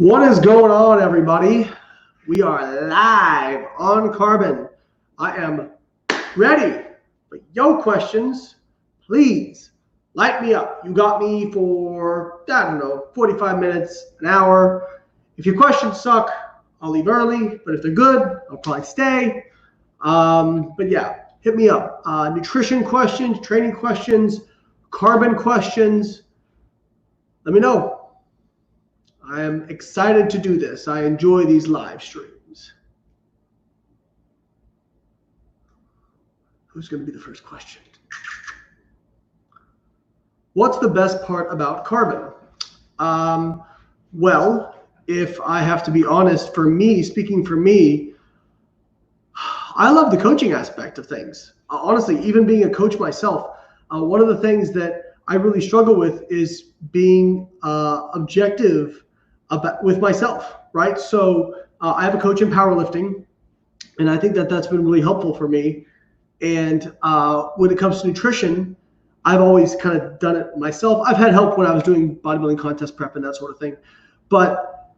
What is going on, everybody? We are live on Carbon. I am ready for your questions. Please light me up. You got me for, 45 minutes, an hour. If your questions suck, I'll leave early, but if they're good, I'll probably stay. But yeah, hit me up. Nutrition questions, training questions, carbon questions. Let me know. I am excited to do this. I enjoy these live streams. Who's going to be the first question? What's the best part about Carbon? Well, if I have to be honest, for me, speaking for me, I love the coaching aspect of things. Honestly, even being a coach myself, one of the things that I really struggle with is being objective with myself, right? So I have a coach in powerlifting, and I think that that's been really helpful for me. And when it comes to nutrition, I've always kind of done it myself. I've had help when I was doing bodybuilding contest prep and that sort of thing, but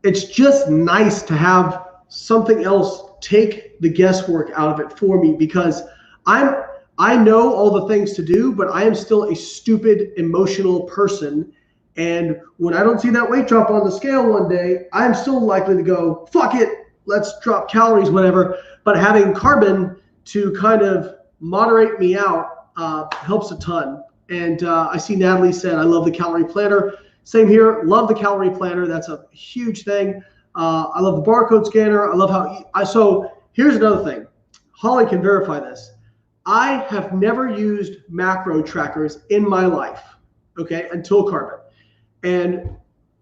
it's just nice to have something else take the guesswork out of it for me, because I know all the things to do, but I am still a stupid, emotional person. And when I don't see that weight drop on the scale one day, I'm still likely to go, fuck it, let's drop calories, whatever. But having Carbon to kind of moderate me out helps a ton. And I see Natalie said, I love the calorie planner. Same here, love the calorie planner. That's a huge thing. I love the barcode scanner. I love how, so here's another thing. Holly can verify this. I have never used macro trackers in my life, okay, until Carbon. And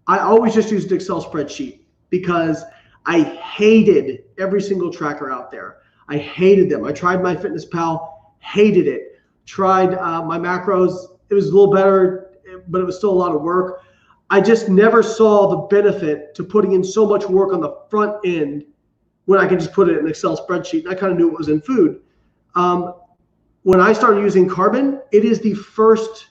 I always just used an Excel spreadsheet because I hated every single tracker out there. I hated them. I tried MyFitnessPal, hated it. Tried my macros. It was a little better, but it was still a lot of work. I just never saw the benefit to putting in so much work on the front end when I can just put it in an Excel spreadsheet. And I kind of knew it was in food. When I started using Carbon, it is the first,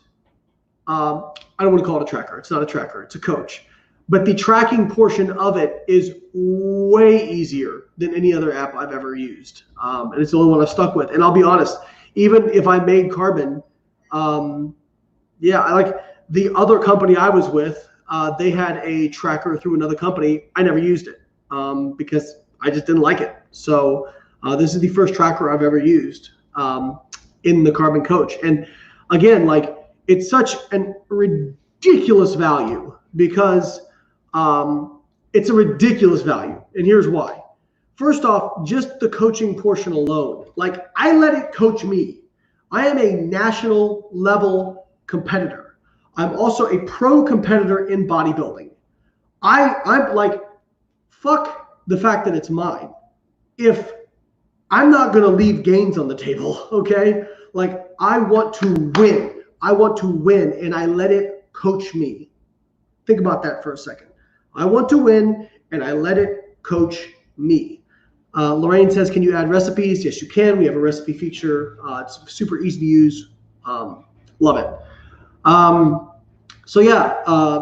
I don't want to call it a tracker. It's not a tracker. It's a coach. But the tracking portion of it is way easier than any other app I've ever used. And it's the only one I've stuck with. And I'll be honest, even if I made Carbon, I like the other company I was with, they had a tracker through another company. I never used it because I just didn't like it. So this is the first tracker I've ever used in the Carbon coach. And again, like, it's such a ridiculous value because it's a ridiculous value. And here's why. First off, just the coaching portion alone. Like, I let it coach me. I am a national level competitor. I'm also a pro competitor in bodybuilding. I'm like, fuck the fact that it's mine. If I'm not going to leave gains on the table, okay? Like, I want to win. I want to win, and I let it coach me. Think about that for a second. I want to win, and I let it coach me. Lorraine says, can you add recipes? Yes, you can. We have a recipe feature. It's super easy to use. Love it.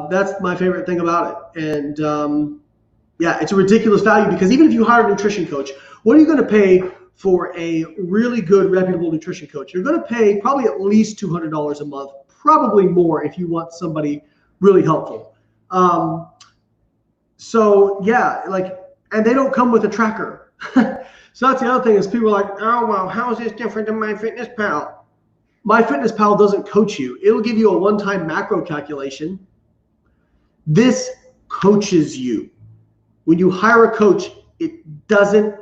That's my favorite thing about it. And it's a ridiculous value because even if you hire a nutrition coach, what are you going to pay for a really good, reputable nutrition coach? You're going to pay probably at least $200 a month, probably more if you want somebody really helpful. And they don't come with a tracker. So that's the other thing is people are like, oh, well, how is this different than MyFitnessPal? MyFitnessPal doesn't coach you. It'll give you a one-time macro calculation. This coaches you. When you hire a coach, it doesn't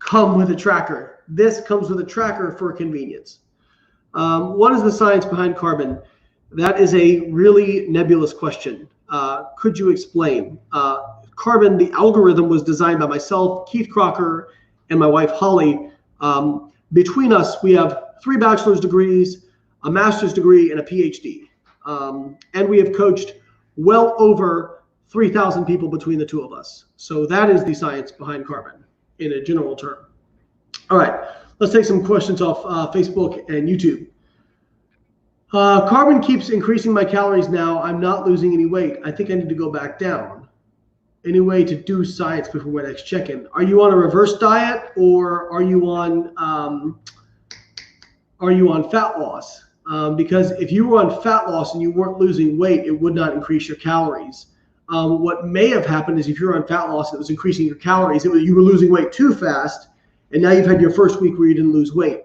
come with a tracker. This comes with a tracker for convenience. What is the science behind Carbon? That is a really nebulous question. Could you explain? Carbon, the algorithm was designed by myself, Keith Crocker, and my wife, Holly. Between us, we have 3 bachelor's degrees, a master's degree, and a PhD. And we have coached well over 3,000 people between the two of us. So that is the science behind Carbon in a general term. All right, let's take some questions off Facebook and YouTube. Carbon keeps increasing my calories now. I'm not losing any weight. I think I need to go back down. Any way to do science before my next check-in? Are you on a reverse diet, or are you on fat loss? Because if you were on fat loss and you weren't losing weight, it would not increase your calories. What may have happened is if you're on fat loss, it was increasing your calories. You were losing weight too fast, and now you've had your first week where you didn't lose weight.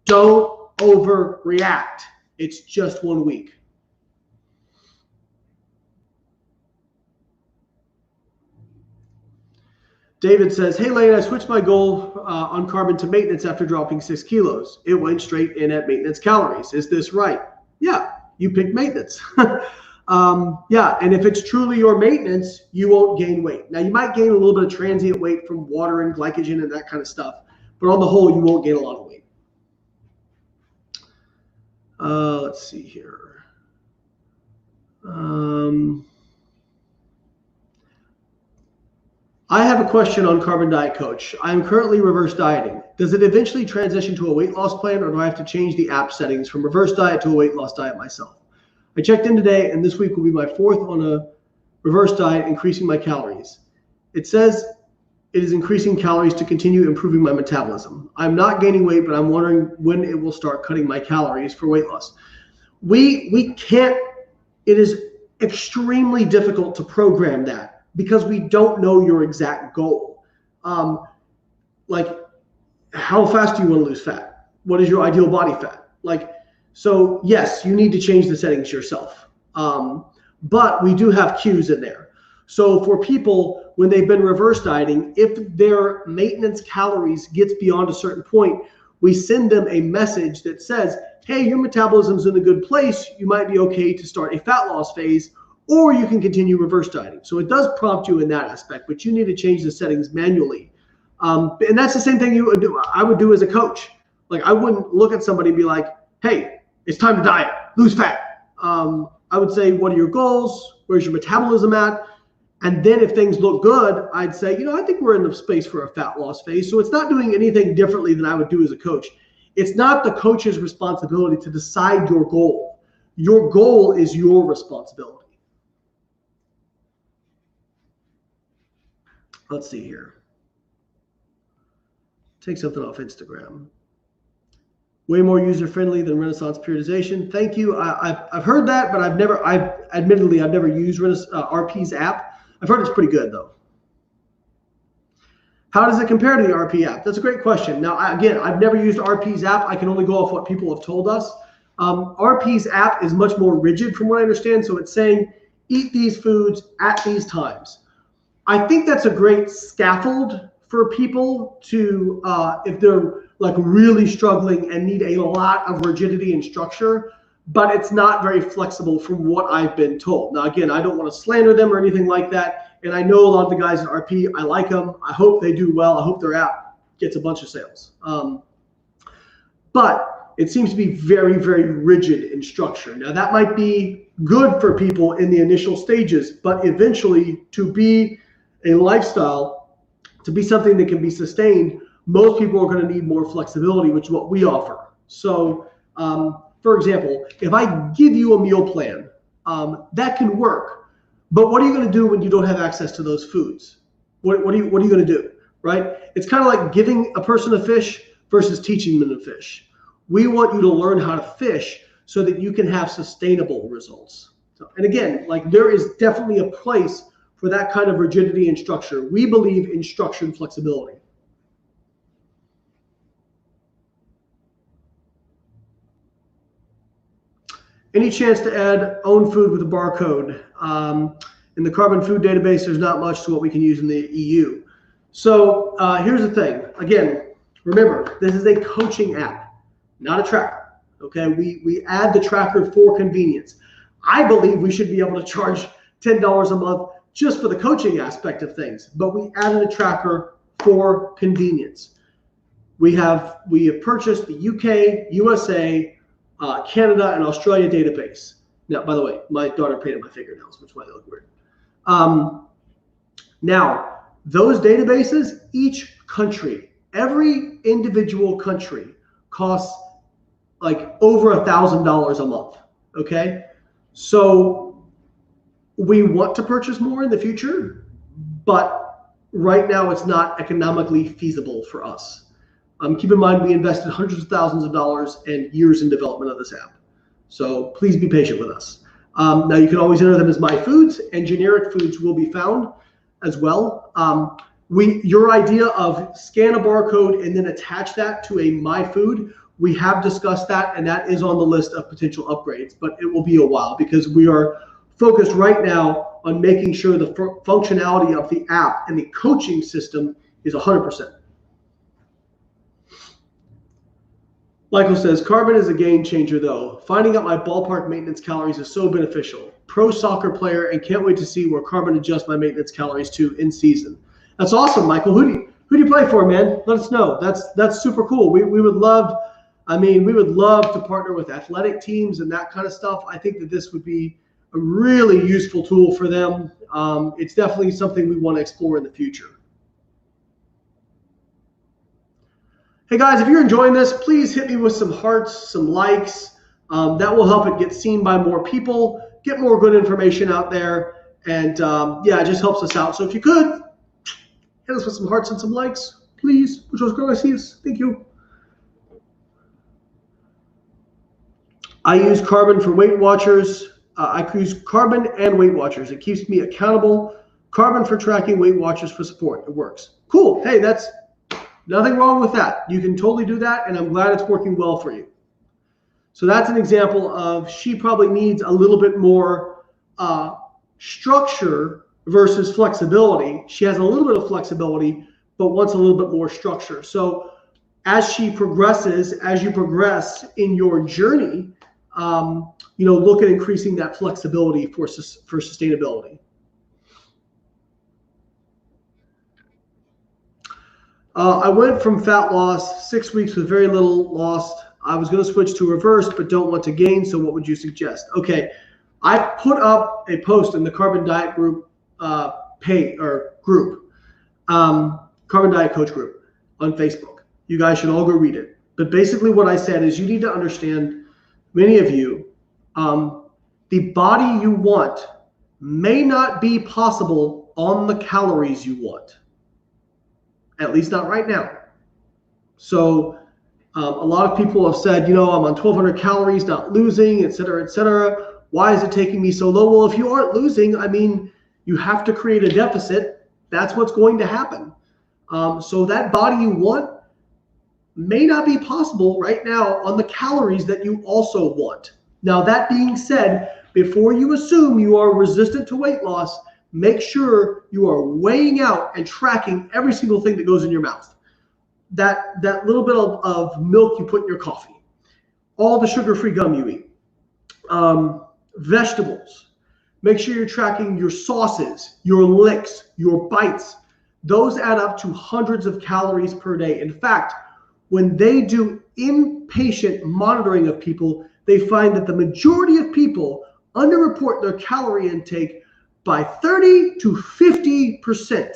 Don't overreact. It's just 1 week. David says, hey, Layne, I switched my goal on carbon to maintenance after dropping 6 kilos. It went straight in at maintenance calories. Is this right? Yeah, you picked maintenance. Yeah, and if it's truly your maintenance, you won't gain weight. Now, you might gain a little bit of transient weight from water and glycogen and that kind of stuff, but on the whole, you won't gain a lot of weight. Let's see here. I have a question on Carbon Diet Coach. I am currently reverse dieting. Does it eventually transition to a weight loss plan, or do I have to change the app settings from reverse diet to a weight loss diet myself? I checked in today, and this week will be my 4th on a reverse diet, increasing my calories. It says it is increasing calories to continue improving my metabolism. I'm not gaining weight, but I'm wondering when it will start cutting my calories for weight loss. We can't, it is extremely difficult to program that, because we don't know your exact goal. Like, how fast do you want to lose fat? What is your ideal body fat? So yes, you need to change the settings yourself. But we do have cues in there. So for people, when they've been reverse dieting, if their maintenance calories gets beyond a certain point, we send them a message that says, hey, your metabolism's in a good place. You might be okay to start a fat loss phase, or you can continue reverse dieting. So it does prompt you in that aspect, but you need to change the settings manually. And that's the same thing I would do as a coach. Like, I wouldn't look at somebody and be like, hey, it's time to diet, lose fat. I would say, what are your goals? Where's your metabolism at? And then if things look good, I'd say, I think we're in the space for a fat loss phase. So it's not doing anything differently than I would do as a coach. It's not the coach's responsibility to decide your goal. Your goal is your responsibility. Let's see here. Take something off Instagram. Way more user-friendly than Renaissance periodization. Thank you. I've heard that, but I've never used RP's app. I've heard it's pretty good though. How does it compare to the RP app? That's a great question. Now, again, I've never used RP's app. I can only go off what people have told us. RP's app is much more rigid from what I understand. So it's saying, eat these foods at these times. I think that's a great scaffold for people to, if they're like really struggling and need a lot of rigidity and structure, but it's not very flexible from what I've been told. Now, again, I don't want to slander them or anything like that. And I know a lot of the guys at RP, I like them. I hope they do well. I hope their app gets a bunch of sales. But it seems to be very, very rigid in structure. Now, that might be good for people in the initial stages, but eventually to be a lifestyle, to be something that can be sustained, most people are going to need more flexibility, which is what we offer. So, for example, if I give you a meal plan, that can work. But what are you going to do when you don't have access to those foods? What are you going to do, right? It's kind of like giving a person a fish versus teaching them to fish. We want you to learn how to fish so that you can have sustainable results. So, and again, like, there is definitely a place for that kind of rigidity and structure. We believe in structure and flexibility. Any chance to add own food with a barcode? In the carbon food database, there's not much to what we can use in the EU. So here's the thing. Again, remember, this is a coaching app, not a tracker. Okay, we add the tracker for convenience. I believe we should be able to charge $10 a month just for the coaching aspect of things, but we added a tracker for convenience. We have purchased the UK, USA, Canada, and Australia database. Now, by the way, my daughter painted my fingernails, which is why they look weird. Now, those databases, each country, every individual country costs like over $1,000 a month. Okay, so we want to purchase more in the future, but right now it's not economically feasible for us. Keep in mind, we invested hundreds of thousands of dollars and years in development of this app. So please be patient with us. Now you can always enter them as My Foods, and generic foods will be found as well. Your idea of scan a barcode and then attach that to a My Food, we have discussed that, and that is on the list of potential upgrades, but it will be a while because we are focused right now on making sure the functionality of the app and the coaching system is 100%. Michael says, carbon is a game changer though. Finding out my ballpark maintenance calories is so beneficial. Pro soccer player and can't wait to see where carbon adjusts my maintenance calories to in season. That's awesome, Michael. Who do you play for, man? Let us know. That's super cool. We would love, we would love to partner with athletic teams and that kind of stuff. I think that this would be a really useful tool for them. It's definitely something we want to explore in the future. Hey guys, if you're enjoying this, please hit me with some hearts, some likes. That will help it get seen by more people, get more good information out there, and yeah, it just helps us out. So if you could, hit us with some hearts and some likes, please. Muchas gracias. Thank you. I use Carbon for Weight Watchers. I use Carbon and Weight Watchers. It keeps me accountable. Carbon for tracking, Weight Watchers for support. It works. Cool. Hey, that's nothing wrong with that. You can totally do that, and I'm glad it's working well for you. So that's an example of she probably needs a little bit more structure versus flexibility. She has a little bit of flexibility, but wants a little bit more structure. So as she progresses, as you progress in your journey, look at increasing that flexibility for sustainability. I went from fat loss 6 weeks with very little lost. I was going to switch to reverse, but don't want to gain. So what would you suggest? Okay. I put up a post in the Carbon Diet group, Carbon Diet Coach group on Facebook. You guys should all go read it. But basically what I said is you need to understand, many of you, the body you want may not be possible on the calories you want. At least not right now. So a lot of people have said, I'm on 1,200 calories, not losing, et cetera, et cetera. Why is it taking me so low? Well, if you aren't losing, you have to create a deficit. That's what's going to happen. So that body you want may not be possible right now on the calories that you also want. Now, that being said, before you assume you are resistant to weight loss, make sure you are weighing out and tracking every single thing that goes in your mouth. That little bit of milk you put in your coffee, all the sugar-free gum you eat, vegetables. Make sure you're tracking your sauces, your licks, your bites. Those add up to hundreds of calories per day. In fact, when they do inpatient monitoring of people, they find that the majority of people underreport their calorie intake by 30 to 50%.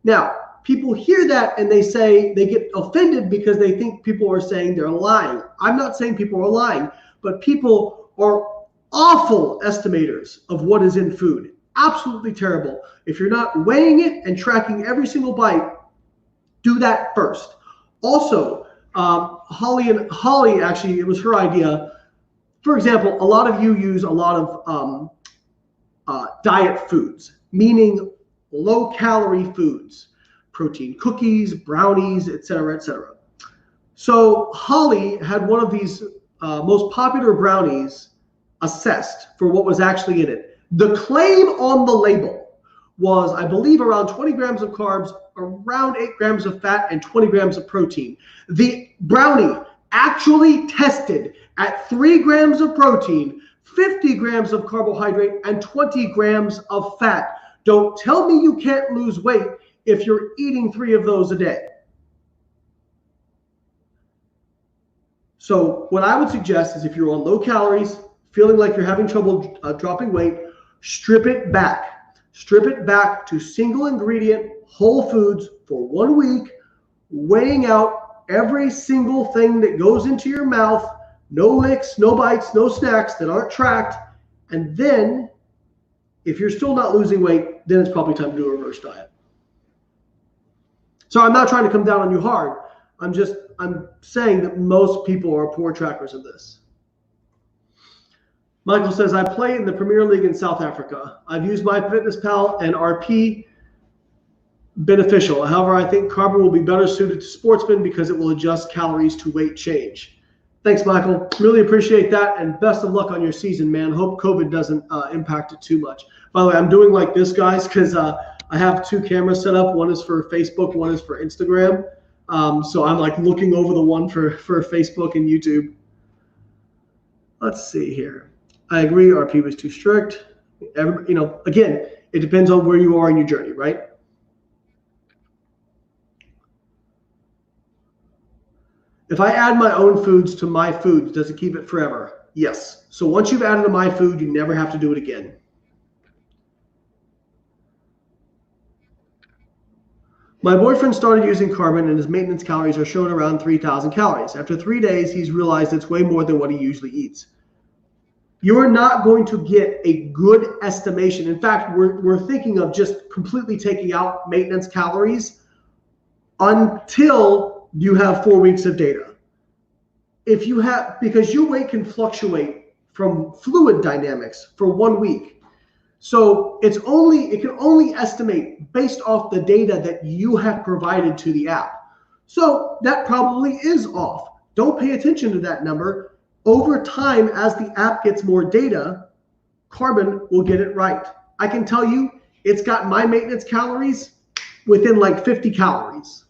Now, people hear that and they say, they get offended because they think people are saying they're lying. I'm not saying people are lying, but people are awful estimators of what is in food. Absolutely terrible. If you're not weighing it and tracking every single bite, do that first. Also, Holly, actually, it was her idea. For example, a lot of you use a lot of diet foods, meaning low-calorie foods, protein cookies, brownies, et cetera, et cetera. So Holly had one of these most popular brownies assessed for what was actually in it. The claim on the label was, I believe, around 20 grams of carbs, around 8 grams of fat, and 20 grams of protein. The brownie actually tested at 3 grams of protein, 50 grams of carbohydrate, and 20 grams of fat. Don't tell me you can't lose weight if you're eating 3 of those a day. So what I would suggest is if you're on low calories, feeling like you're having trouble dropping weight, strip it back. Strip it back to single ingredient whole foods for 1 week, weighing out every single thing that goes into your mouth, no licks, no bites, no snacks that aren't tracked. And then if you're still not losing weight, then it's probably time to do a reverse diet. So I'm not trying to come down on you hard. I'm saying that most people are poor trackers of this. Michael says, I play in the Premier League in South Africa. I've used MyFitnessPal and RP beneficial. However, I think Carbon will be better suited to sportsmen because it will adjust calories to weight change. Thanks, Michael. Really appreciate that, and best of luck on your season, man. Hope COVID doesn't impact it too much. By the way, I'm doing like this, guys, because I have 2 cameras set up. One is for Facebook, one is for Instagram. So I'm like looking over the one for Facebook and YouTube. Let's see here. I agree, RP was too strict. Again, it depends on where you are in your journey, right? If I add my own foods to my foods, does it keep it forever? Yes. So once you've added to my food, you never have to do it again. My boyfriend started using Carbon and his maintenance calories are shown around 3,000 calories. After 3 days, he's realized it's way more than what he usually eats. You're not going to get a good estimation. In fact, we're thinking of just completely taking out maintenance calories until you have 4 weeks of data. Because your weight can fluctuate from fluid dynamics for 1 week. So it can only estimate based off the data that you have provided to the app. So that probably is off. Don't pay attention to that number. Over time, as the app gets more data, Carbon will get it right. I can tell you, it's got my maintenance calories within like 50 calories.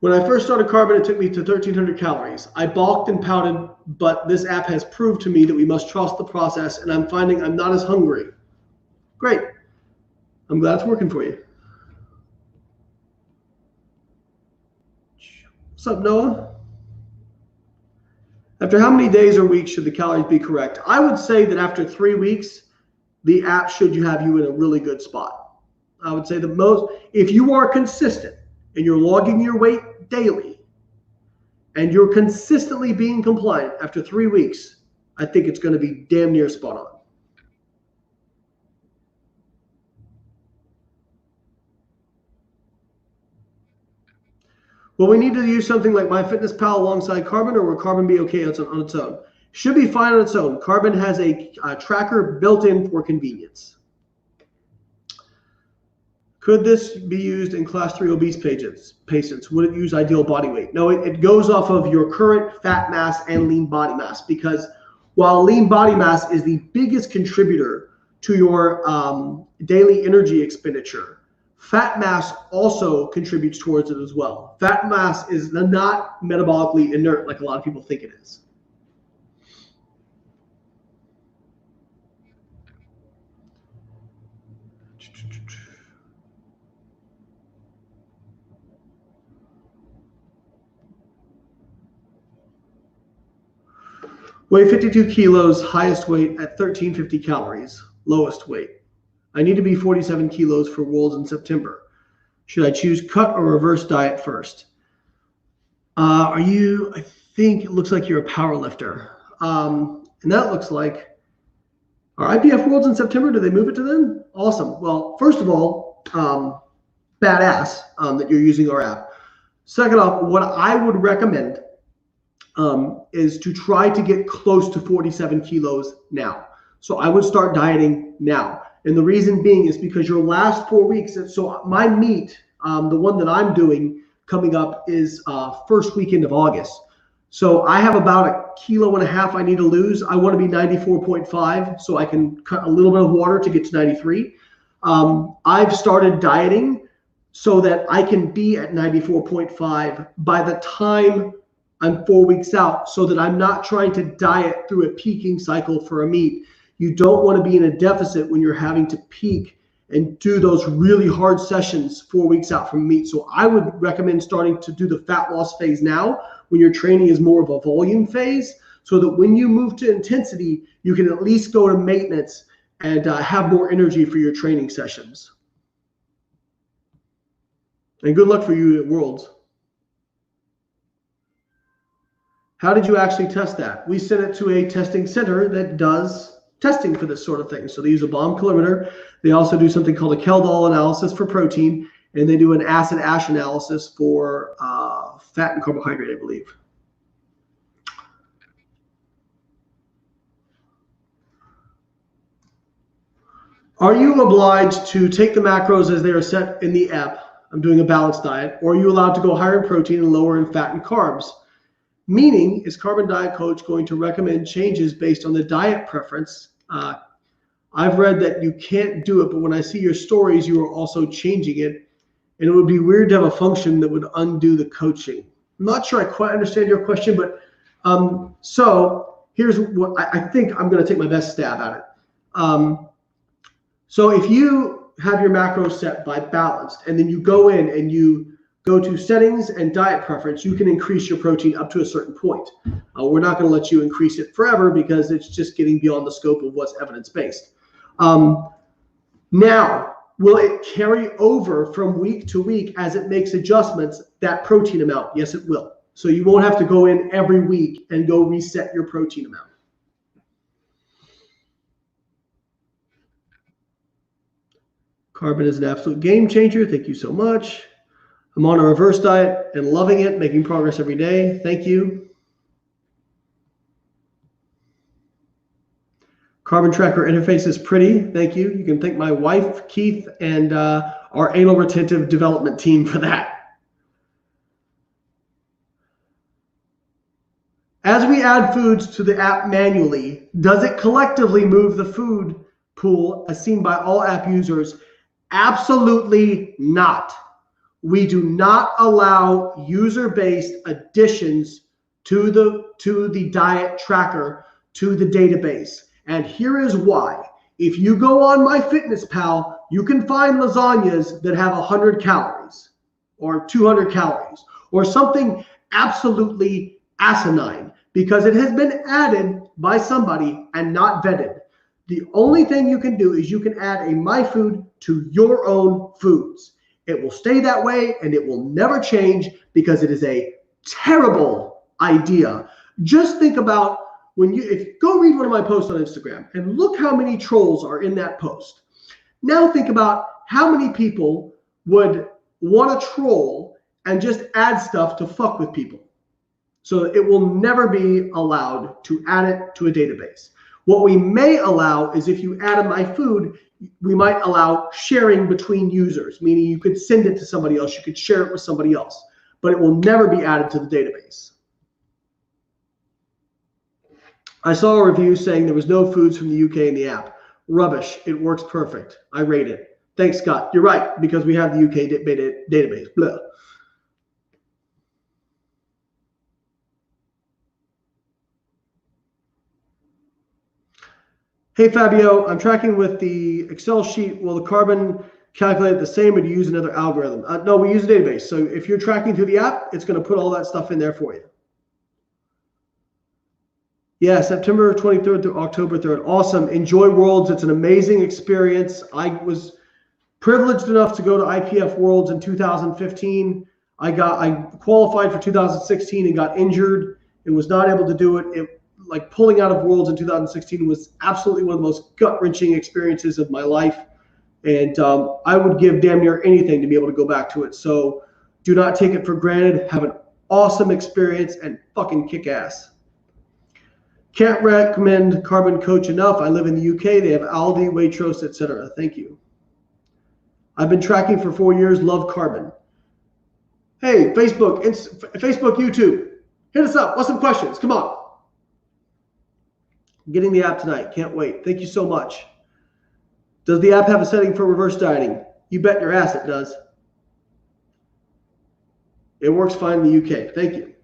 When I first started Carbon, it took me to 1,300 calories. I balked and pouted, but this app has proved to me that we must trust the process, and I'm finding I'm not as hungry. Great. I'm glad it's working for you. What's up, Noah? After how many days or weeks should the calories be correct? I would say that after 3 weeks, the app should have you in a really good spot. I would say if you are consistent and you're logging your weight daily and you're consistently being compliant after 3 weeks, I think it's going to be damn near spot on. Will we need to use something like MyFitnessPal alongside Carbon, or will Carbon be okay on its own? Should be fine on its own. Carbon has a tracker built in for convenience. Could this be used in class 3 obese patients? Would it use ideal body weight? No, it goes off of your current fat mass and lean body mass, because while lean body mass is the biggest contributor to your daily energy expenditure, fat mass also contributes towards it as well. Fat mass is not metabolically inert like a lot of people think it is. Weigh 52 kilos, highest weight at 1,350 calories, lowest weight. I need to be 47 kilos for Worlds in September. Should I choose cut or reverse diet first? I think it looks like you're a power lifter. And that looks like, are IPF Worlds in September? Do they move it to then? Awesome. Well, first of all, badass that you're using our app. Second off, what I would recommend is to try to get close to 47 kilos now. So I would start dieting now. And the reason being is because your last 4 weeks, so my meet, the one that I'm doing coming up is first weekend of August. So I have about 1.5 kilos I need to lose. I want to be 94.5, so I can cut a little bit of water to get to 93. I've started dieting so that I can be at 94.5 by the time I'm 4 weeks out, so that I'm not trying to diet through a peaking cycle for a meet. You don't want to be in a deficit when you're having to peak and do those really hard sessions 4 weeks out from meet. So I would recommend starting to do the fat loss phase now when your training is more of a volume phase, so that when you move to intensity, you can at least go to maintenance and have more energy for your training sessions. And good luck for you at Worlds. How did you actually test that? We sent it to a testing center that does testing for this sort of thing. So they use a bomb colorimeter. They also do something called a Keldol analysis for protein, and they do an acid-ash analysis for fat and carbohydrate, I believe. Are you obliged to take the macros as they are set in the app? I'm doing a balanced diet. Or are you allowed to go higher in protein and lower in fat and carbs? Meaning, is Carbon Diet Coach going to recommend changes based on the diet preference? I've read that you can't do it, but when I see your stories, you are also changing it. And it would be weird to have a function that would undo the coaching. I'm not sure I quite understand your question, but so here's what I think I'm going to take my best stab at it. So if you have your macros set by balanced, and then you go in and you go to settings and diet preference, you can increase your protein up to a certain point. We're not going to let you increase it forever because it's just getting beyond the scope of what's evidence-based. Now, will it carry over from week to week as it makes adjustments, that protein amount? Yes, it will. So you won't have to go in every week and go reset your protein amount. Carbon is an absolute game changer. Thank you so much. I'm on a reverse diet and loving it, making progress every day. Thank you. Carbon tracker interface is pretty. Thank you. You can thank my wife, Keith, and our anal retentive development team for that. As we add foods to the app manually, does it collectively move the food pool as seen by all app users? Absolutely not. We do not allow user-based additions to the diet tracker, to the database. And here is why. If you go on MyFitnessPal, you can find lasagnas that have 100 calories or 200 calories or something absolutely asinine because it has been added by somebody and not vetted. The only thing you can do is you can add a MyFood to your own foods. It will stay that way and it will never change because it is a terrible idea. Just think about go read one of my posts on Instagram and look how many trolls are in that post. Now think about how many people would want to troll and just add stuff to fuck with people. So it will never be allowed to add it to a database. What we may allow is if you add MyFood, we might allow sharing between users, meaning you could send it to somebody else, you could share it with somebody else, but it will never be added to the database. I saw a review saying there was no foods from the UK in the app. Rubbish. It works perfect. I rate it. Thanks, Scott. You're right, because we have the UK database. Blah. Hey, Fabio, I'm tracking with the Excel sheet. Will the carbon calculate the same or do you use another algorithm? No, we use a database. So if you're tracking through the app, it's going to put all that stuff in there for you. Yeah, September 23rd through October 3rd. Awesome. Enjoy Worlds. It's an amazing experience. I was privileged enough to go to IPF Worlds in 2015. I qualified for 2016 and got injured and was not able to do it. Like pulling out of Worlds in 2016 was absolutely one of the most gut-wrenching experiences of my life. And I would give damn near anything to be able to go back to it. So do not take it for granted. Have an awesome experience and fucking kick ass. Can't recommend Carbon Coach enough. I live in the UK. They have Aldi, Waitrose, etc. Thank you. I've been tracking for 4 years. Love Carbon. Hey, Facebook, YouTube. Hit us up. What's some questions? Come on. I'm getting the app tonight. Can't wait. Thank you so much. Does the app have a setting for reverse dieting? You bet your ass it does. It works fine in the UK. Thank you.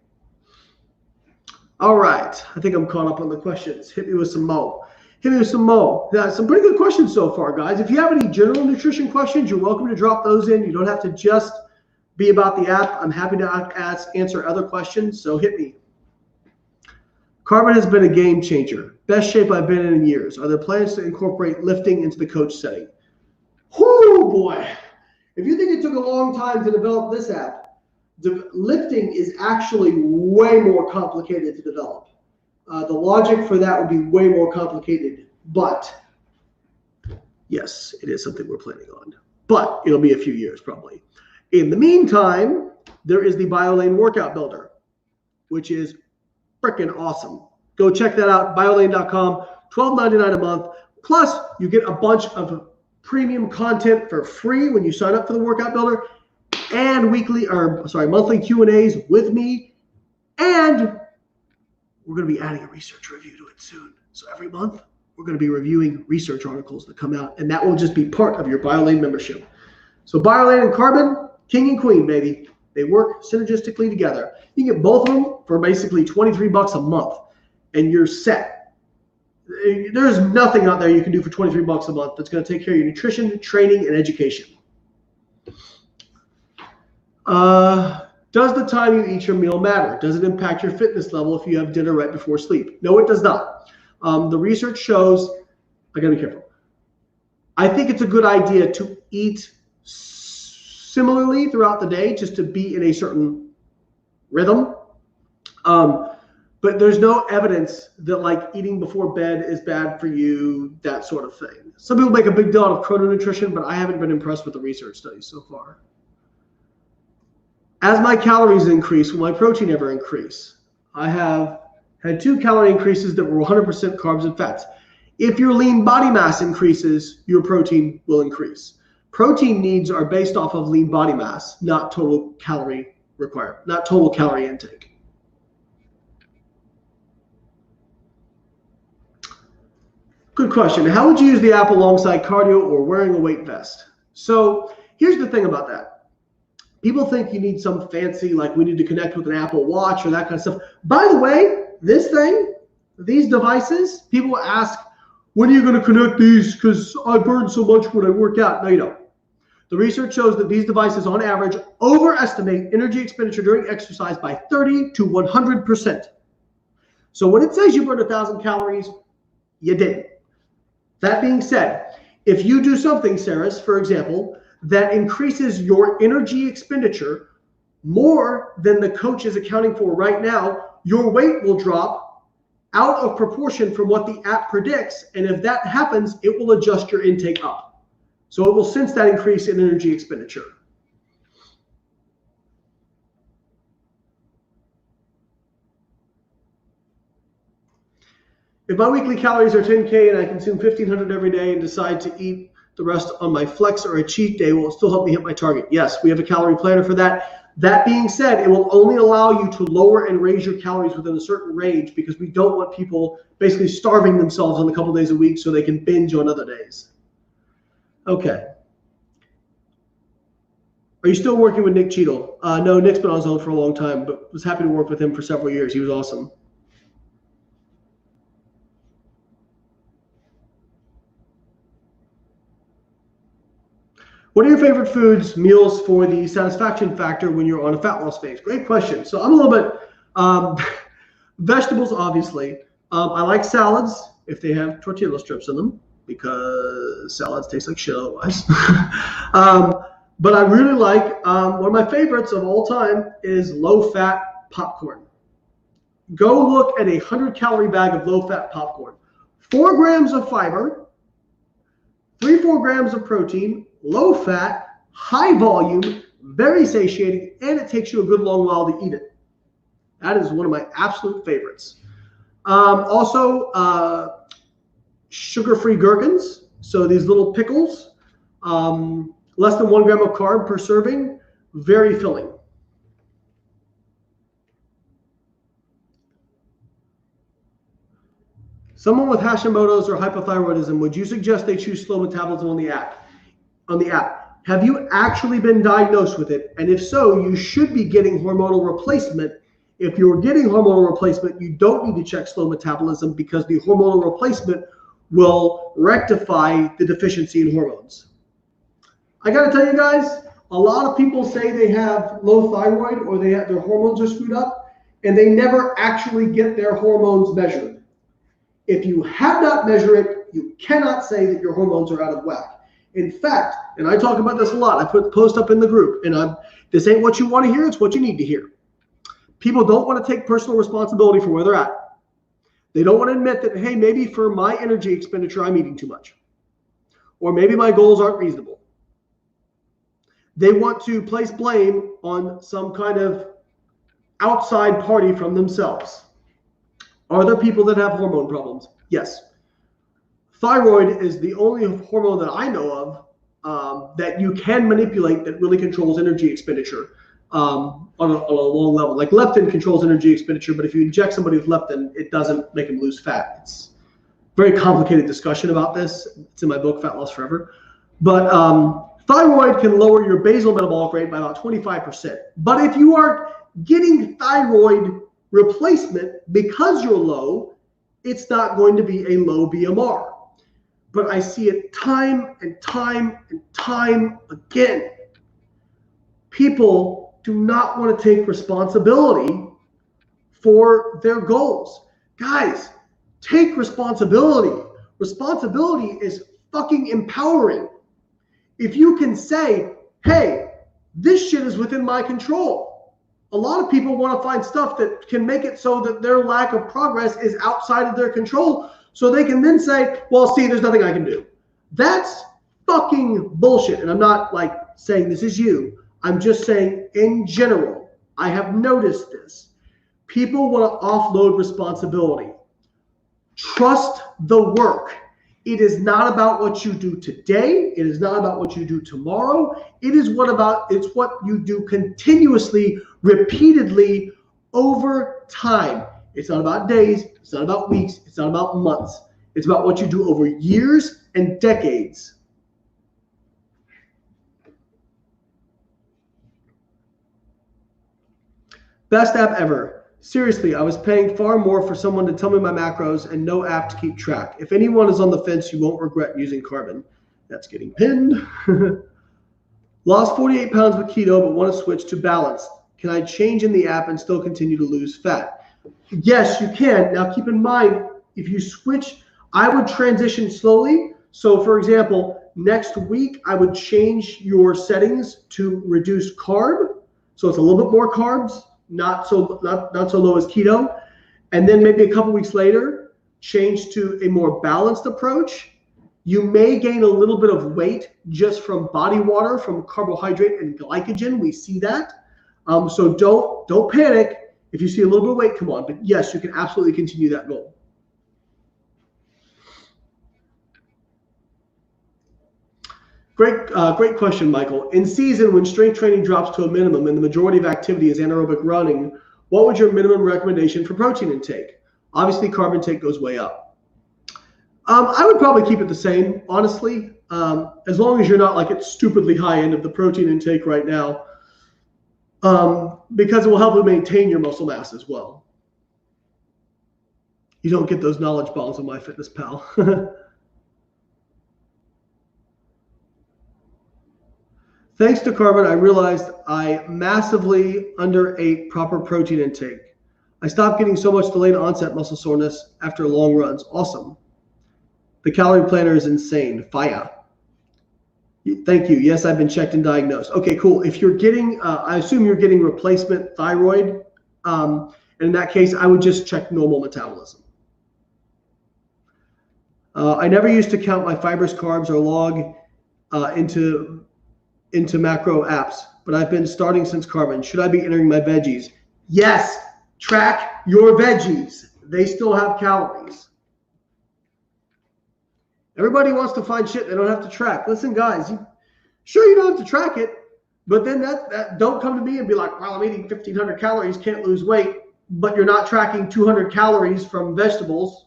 All right. I think I'm caught up on the questions. Hit me with some more. Hit me with some more. Yeah, some pretty good questions so far, guys. If you have any general nutrition questions, you're welcome to drop those in. You don't have to just be about the app. I'm happy to answer other questions, so hit me. Carbon has been a game changer. Best shape I've been in years. Are there plans to incorporate lifting into the coach setting? Whoo, boy. If you think it took a long time to develop this app, Lifting is actually way more complicated to develop. The logic for that would be way more complicated, but yes, it is something we're planning on. But it'll be a few years probably. In the meantime, there is the BioLayne Workout Builder, which is freaking awesome. Go check that out, biolayne.com, $12.99 a month. Plus, you get a bunch of premium content for free when you sign up for the Workout Builder, and monthly Q&As with me. And we're going to be adding a research review to it soon. So every month, we're going to be reviewing research articles that come out, and that will just be part of your BioLayne membership. So BioLayne and Carbon, king and queen, baby. They work synergistically together. You can get both of them for basically $23 a month, and you're set. There's nothing out there you can do for $23 a month that's going to take care of your nutrition, training, and education. Does the time you eat your meal matter? Does it impact your fitness level if you have dinner right before sleep? No, it does not. The research shows, I gotta be careful. I think it's a good idea to eat similarly throughout the day just to be in a certain rhythm. But there's no evidence that like eating before bed is bad for you, that sort of thing. Some people make a big deal out of chrononutrition, but I haven't been impressed with the research studies so far. As my calories increase, will my protein ever increase? I have had 2 calorie increases that were 100% carbs and fats. If your lean body mass increases, your protein will increase. Protein needs are based off of lean body mass, not total calorie requirement, not total calorie intake. Good question. How would you use the app alongside cardio or wearing a weight vest? So here's the thing about that. People think you need some fancy, like we need to connect with an Apple Watch or that kind of stuff. By the way, this thing, these devices, people ask, when are you going to connect these? Because I burn so much when I work out. No, you don't. The research shows that these devices, on average, overestimate energy expenditure during exercise by 30 to 100%. So when it says you burn 1,000 calories, you didn't. That being said, if you do something, Saris, for example, that increases your energy expenditure more than the coach is accounting for right now, your weight will drop out of proportion from what the app predicts. And if that happens, it will adjust your intake up. So it will sense that increase in energy expenditure. If my weekly calories are 10K and I consume 1,500 every day and decide to eat the rest on my flex or a cheat day, will it still help me hit my target? Yes, we have a calorie planner for that. That being said, it will only allow you to lower and raise your calories within a certain range because we don't want people basically starving themselves on a couple days a week so they can binge on other days. Okay. Are you still working with Nick Cheadle? No, Nick's been on his own for a long time, but was happy to work with him for several years. He was awesome. What are your favorite foods, meals for the satisfaction factor when you're on a fat loss phase? Great question. So I'm a little bit, vegetables, obviously. I like salads if they have tortilla strips in them because salads taste like shit otherwise. But I really like, one of my favorites of all time is low-fat popcorn. Go look at a 100-calorie bag of low-fat popcorn. 4 grams of fiber, 3-4 grams of protein, low fat, high volume, very satiating, and it takes you a good long while to eat it. That is one of my absolute favorites. Also, sugar-free gherkins. So these little pickles, less than 1 gram of carb per serving, very filling. Someone with Hashimoto's or hypothyroidism, would you suggest they choose slow metabolism on the app? Have you actually been diagnosed with it? And if so, you should be getting hormonal replacement. If you're getting hormonal replacement, you don't need to check slow metabolism because the hormonal replacement will rectify the deficiency in hormones. I got to tell you guys, a lot of people say they have low thyroid or they have their hormones are screwed up, and they never actually get their hormones measured. If you have not measured it, you cannot say that your hormones are out of whack. In fact, and I talk about this a lot, I put the post up in the group, and This ain't what you want to hear. It's what you need to hear. People don't want to take personal responsibility for where they're at. They don't want to admit that, hey, maybe for my energy expenditure, I'm eating too much. Or maybe my goals aren't reasonable. They want to place blame on some kind of outside party from themselves. Are there people that have hormone problems? Yes. Thyroid is the only hormone that I know of that you can manipulate that really controls energy expenditure on a long level. Like leptin controls energy expenditure, but if you inject somebody with leptin, it doesn't make them lose fat. It's a very complicated discussion about this. It's in my book, Fat Loss Forever. But thyroid can lower your basal metabolic rate by about 25%. But if you are getting thyroid replacement because you're low, it's not going to be a low BMR. But I see it time and time and time again. People do not want to take responsibility for their goals. Guys, take responsibility. Responsibility is fucking empowering. If you can say, hey, this shit is within my control. A lot of people want to find stuff that can make it so that their lack of progress is outside of their control, so they can then say, well, see, there's nothing I can do. That's fucking bullshit. And I'm not like saying this is you. I'm just saying in general, I have noticed this. People want to offload responsibility. Trust the work. It is not about what you do today. It is not about what you do tomorrow. It's what you do continuously, repeatedly over time. It's not about days. It's not about weeks. It's not about months. It's about what you do over years and decades. Best app ever. Seriously, I was paying far more for someone to tell me my macros and no app to keep track. If anyone is on the fence, you won't regret using Carbon. That's getting pinned. Lost 48 pounds with keto, but want to switch to balanced. Can I change in the app and still continue to lose fat? Yes, you can. Now keep in mind, if you switch, I would transition slowly. So for example, next week, I would change your settings to reduce carb. So it's a little bit more carbs. Not so low as keto, and then maybe a couple weeks later change to a more balanced approach. You may gain a little bit of weight just from body water, from carbohydrate and glycogen. We see that, so don't panic if you see a little bit of weight come on. But yes, you can absolutely continue that goal. Great question, Michael. In season, when strength training drops to a minimum and the majority of activity is anaerobic running, what would your minimum recommendation for protein intake? Obviously, carb intake goes way up. I would probably keep it the same, honestly, as long as you're not like at stupidly high end of the protein intake right now, because it will help you maintain your muscle mass as well. You don't get those knowledge bombs on MyFitnessPal. Thanks to Carbon, I realized I massively underate proper protein intake. I stopped getting so much delayed onset muscle soreness after long runs. Awesome. The calorie planner is insane. Fire. Thank you. Yes, I've been checked and diagnosed. Okay, cool. If you're getting, I assume you're getting replacement thyroid. And in that case, I would just check normal metabolism. I never used to count my fibrous carbs or log into macro apps, but I've been starting since Carbon. Should I be entering my veggies? Yes, track your veggies. They still have calories. Everybody wants to find shit they don't have to track. Listen, guys, sure you don't have to track it, but then that don't come to me and be like, well, I'm eating 1,500 calories, can't lose weight, but you're not tracking 200 calories from vegetables.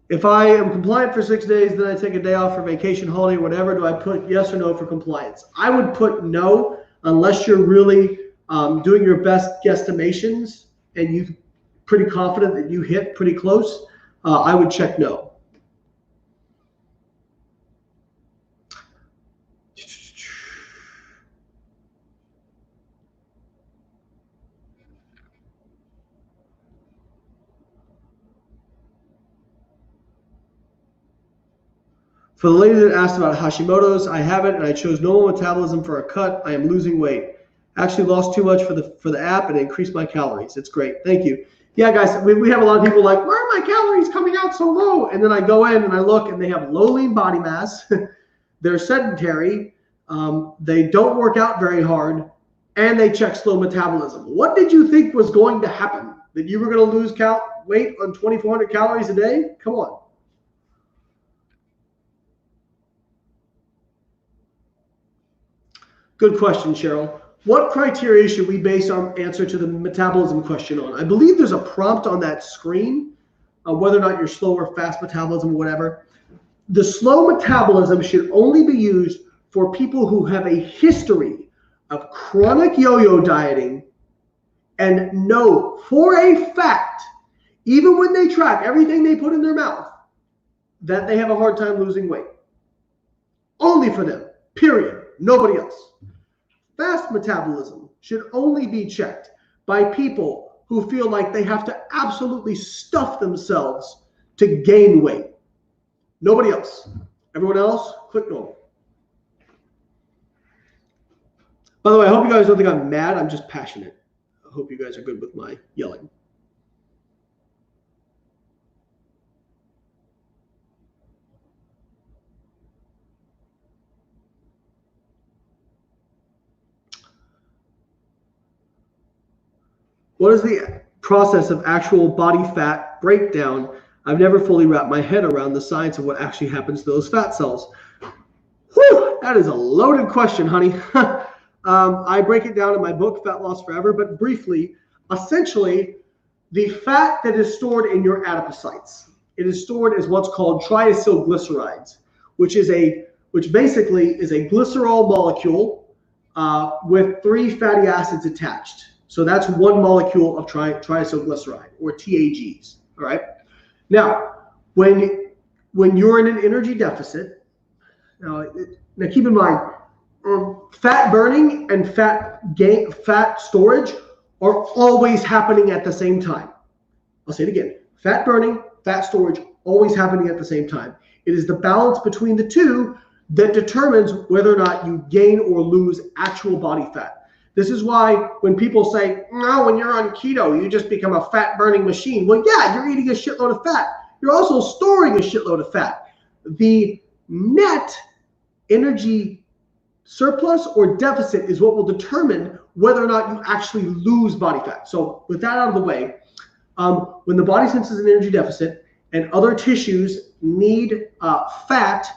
If I am compliant for 6 days, then I take a day off for vacation, holiday, whatever, do I put yes or no for compliance? I would put no, unless you're really doing your best guesstimations and you're pretty confident that you hit pretty close. I would check no. For the lady that asked about Hashimoto's, I have it, and I chose normal metabolism for a cut. I am losing weight. Actually lost too much for the app and increased my calories. It's great. Thank you. Yeah, guys, we have a lot of people like, why are my calories coming out so low? And then I go in and I look, and they have low lean body mass. They're sedentary. They don't work out very hard, and they check slow metabolism. What did you think was going to happen? That you were going to lose weight on 2,400 calories a day? Come on. Good question, Cheryl. What criteria should we base our answer to the metabolism question on? I believe there's a prompt on that screen, whether or not you're slow or fast metabolism or whatever. The slow metabolism should only be used for people who have a history of chronic yo-yo dieting and know for a fact, even when they track everything they put in their mouth, that they have a hard time losing weight. Only for them, period. Nobody else. Fast metabolism should only be checked by people who feel like they have to absolutely stuff themselves to gain weight. Nobody else. Everyone else, click normal. By the way, I hope you guys don't think I'm mad. I'm just passionate. I hope you guys are good with my yelling. What is the process of actual body fat breakdown? I've never fully wrapped my head around the science of what actually happens to those fat cells. Whew, that is a loaded question, honey. I break it down in my book, Fat Loss Forever, but briefly, essentially, the fat that is stored in your adipocytes, it is stored as what's called triacylglycerides, which basically is a glycerol molecule with 3 fatty acids attached. So that's one molecule of triacylglyceride, or TAGs. All right. Now, when you're in an energy deficit, now keep in mind, fat burning and fat storage are always happening at the same time. I'll say it again. Fat burning, fat storage, always happening at the same time. It is the balance between the two that determines whether or not you gain or lose actual body fat. This is why when people say, no, when you're on keto, you just become a fat burning machine. Well, yeah, you're eating a shitload of fat. You're also storing a shitload of fat. The net energy surplus or deficit is what will determine whether or not you actually lose body fat. So with that out of the way, when the body senses an energy deficit and other tissues need fat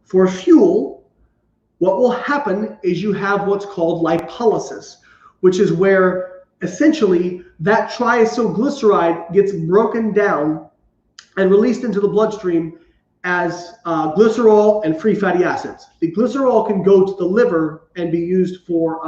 for fuel, what will happen is you have what's called lipolysis, which is where essentially that triacylglyceride gets broken down and released into the bloodstream as glycerol and free fatty acids. The glycerol can go to the liver and be used for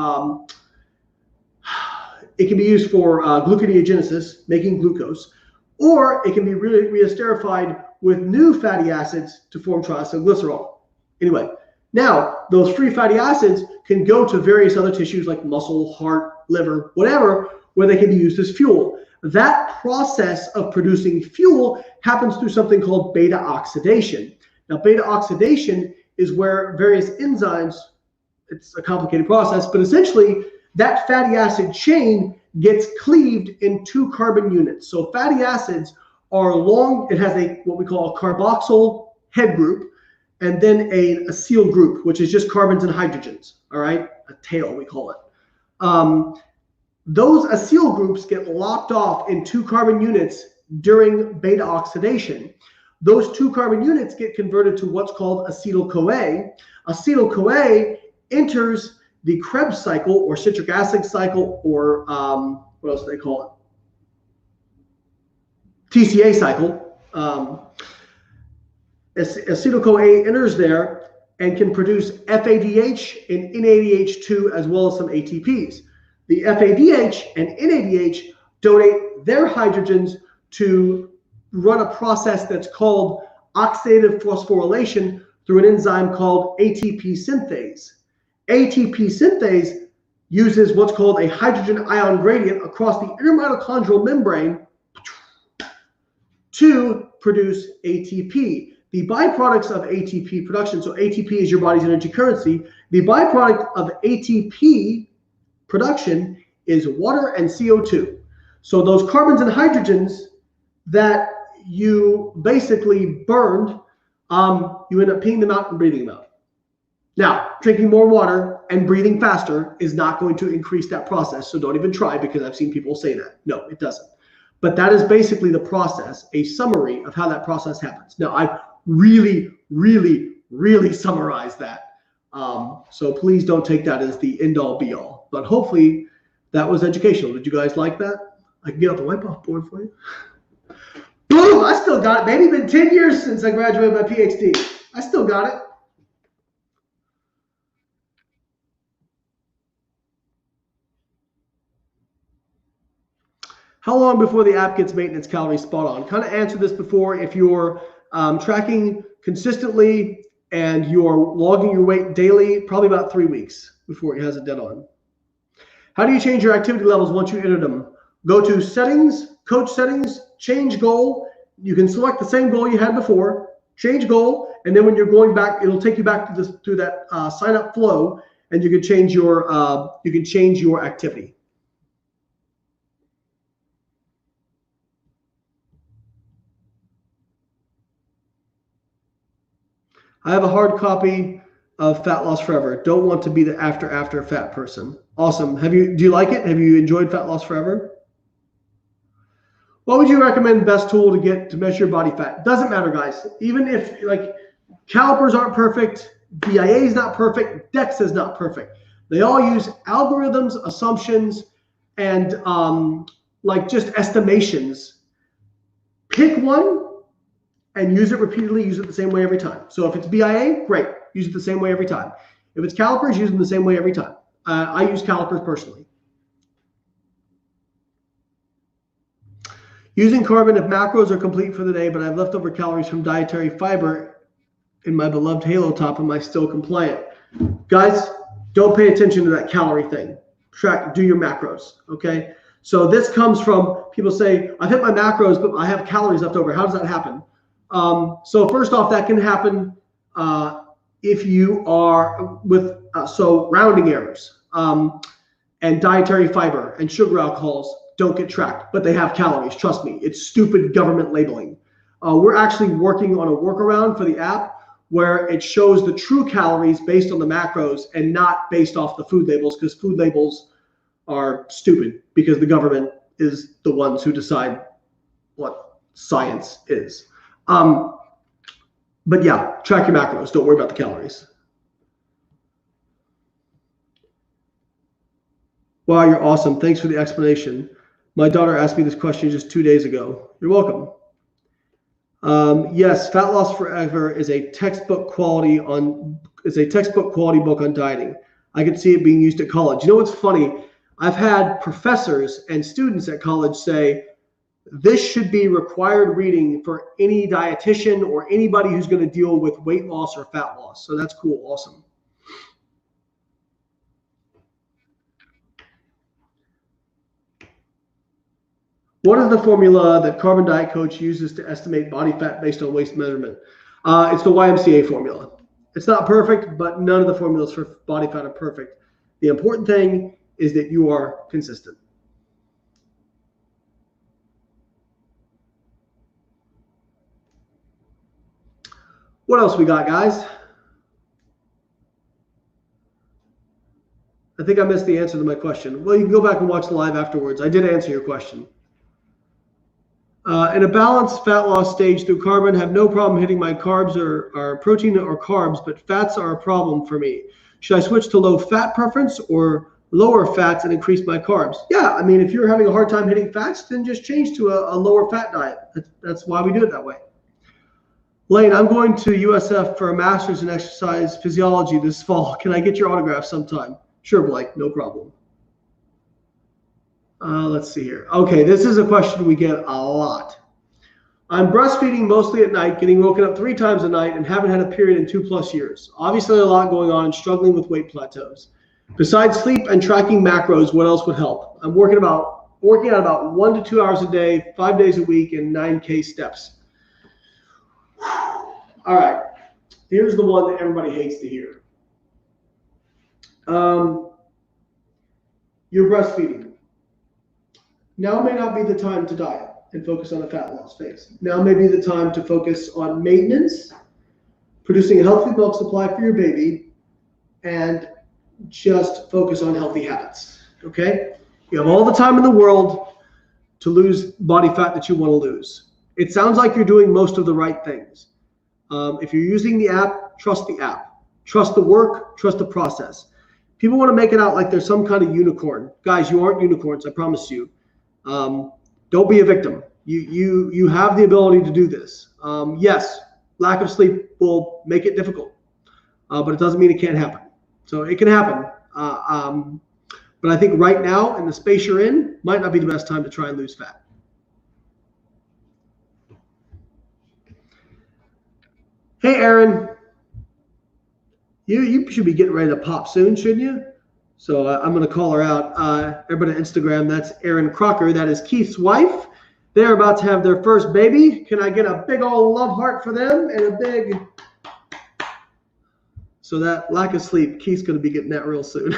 gluconeogenesis, making glucose, or it can be re-esterified with new fatty acids to form triacylglycerol. Anyway, now those free fatty acids can go to various other tissues like muscle, heart, liver, whatever, where they can be used as fuel. That process of producing fuel happens through something called beta oxidation. Now, beta oxidation is where various enzymes, it's a complicated process, but essentially that fatty acid chain gets cleaved in 2 carbon units. So fatty acids are long, it has what we call a carboxyl head group, and then an acyl group, which is just carbons and hydrogens, all right? A tail, we call it. Those acyl groups get locked off in 2 carbon units during beta oxidation. Those 2 carbon units get converted to what's called acetyl-CoA. Acetyl-CoA enters the Krebs cycle or citric acid cycle, or what else do they call it? TCA cycle. Acetyl-CoA enters there and can produce FADH and NADH2 as well as some ATPs. The FADH and NADH donate their hydrogens to run a process that's called oxidative phosphorylation through an enzyme called ATP synthase. ATP synthase uses what's called a hydrogen ion gradient across the intermitochondrial membrane to produce ATP. the byproducts of ATP production, so ATP is your body's energy currency, the byproduct of ATP production is water and CO2. So those carbons and hydrogens that you basically burned, you end up peeing them out and breathing them out. Now, drinking more water and breathing faster is not going to increase that process, so don't even try, because I've seen people say that. No, it doesn't. But that is basically the process, a summary of how that process happens. Now, I've really, really, really summarized that. So please don't take that as the end-all, be-all. But hopefully that was educational. Did you guys like that? I can get off the wipe-off board for you. Boom! I still got it, baby. Been 10 years since I graduated my PhD. I still got it. How long before the app gets maintenance calories spot on? Kind of answered this before. If you're tracking consistently and you're logging your weight daily, probably about 3 weeks before it has it dead on. How do you change your activity levels once you enter them? Go to settings, coach settings, change goal. You can select the same goal you had before, change goal, and then when you're going back, it'll take you back to this, through that sign up flow, and you can change your activity. I have a hard copy of Fat Loss Forever. Don't want to be the after fat person. Awesome. Do you like it? Have you enjoyed Fat Loss Forever? What would you recommend best tool to measure your body fat? Doesn't matter, guys. Even if like calipers aren't perfect, BIA is not perfect, DEXA is not perfect. They all use algorithms, assumptions, and like just estimations. Pick one and use it repeatedly, use it the same way every time. So if it's BIA, great, use it the same way every time. If it's calipers, use them the same way every time. I use calipers personally. Using carbon if macros are complete for the day, but I have leftover calories from dietary fiber in my beloved Halo Top, am I still compliant? Guys, don't pay attention to that calorie thing. Do your macros, okay? So this comes from people say, I've hit my macros, but I have calories left over. How does that happen? So first off, that can happen if you are with rounding errors and dietary fiber and sugar alcohols don't get tracked, but they have calories. Trust me, it's stupid government labeling. We're actually working on a workaround for the app where it shows the true calories based on the macros and not based off the food labels, because food labels are stupid because the government is the ones who decide what science is. But yeah, track your macros. Don't worry about the calories. Wow, you're awesome. Thanks for the explanation. My daughter asked me this question just 2 days ago. You're welcome. Yes, Fat Loss Forever is a textbook quality book on dieting. I could see it being used at college. You know what's funny? I've had professors and students at college say, this should be required reading for any dietitian or anybody who's going to deal with weight loss or fat loss. So that's cool. Awesome. What is the formula that Carbon Diet Coach uses to estimate body fat based on waist measurement? It's the YMCA formula. It's not perfect, but none of the formulas for body fat are perfect. The important thing is that you are consistent. What else we got, guys? I think I missed the answer to my question. Well, you can go back and watch the live afterwards. I did answer your question. In a balanced fat loss stage through carbon, have no problem hitting my carbs or protein or carbs, but fats are a problem for me. Should I switch to low fat preference or lower fats and increase my carbs? Yeah, I mean, if you're having a hard time hitting fats, then just change to a lower fat diet. That's why we do it that way. Layne, I'm going to USF for a master's in exercise physiology this fall. Can I get your autograph sometime? Sure, Blake, no problem. Let's see here. Okay, this is a question we get a lot. I'm breastfeeding mostly at night, getting woken up 3 times a night, and haven't had a period in 2+ years. Obviously, a lot going on and struggling with weight plateaus. Besides sleep and tracking macros, what else would help? I'm working out about 1 to 2 hours a day, 5 days a week, and 9K steps. All right. Here's the one that everybody hates to hear. You're breastfeeding. Now may not be the time to diet and focus on the fat loss phase. Now may be the time to focus on maintenance, producing a healthy milk supply for your baby, and just focus on healthy habits. Okay? You have all the time in the world to lose body fat that you want to lose. It sounds like you're doing most of the right things. If you're using the app, trust the app. Trust the work, trust the process. People want to make it out like there's some kind of unicorn. Guys, you aren't unicorns, I promise you. Don't be a victim. You have the ability to do this. Yes, lack of sleep will make it difficult, but it doesn't mean it can't happen. So it can happen. But I think right now, in the space you're in, might not be the best time to try and lose fat. Hey, Aaron. You should be getting ready to pop soon, shouldn't you? So I'm going to call her out. Everybody on Instagram, that's Erin Crocker. That is Keith's wife. They're about to have their first baby. Can I get a big old love heart for them and a big... So that lack of sleep, Keith's going to be getting that real soon.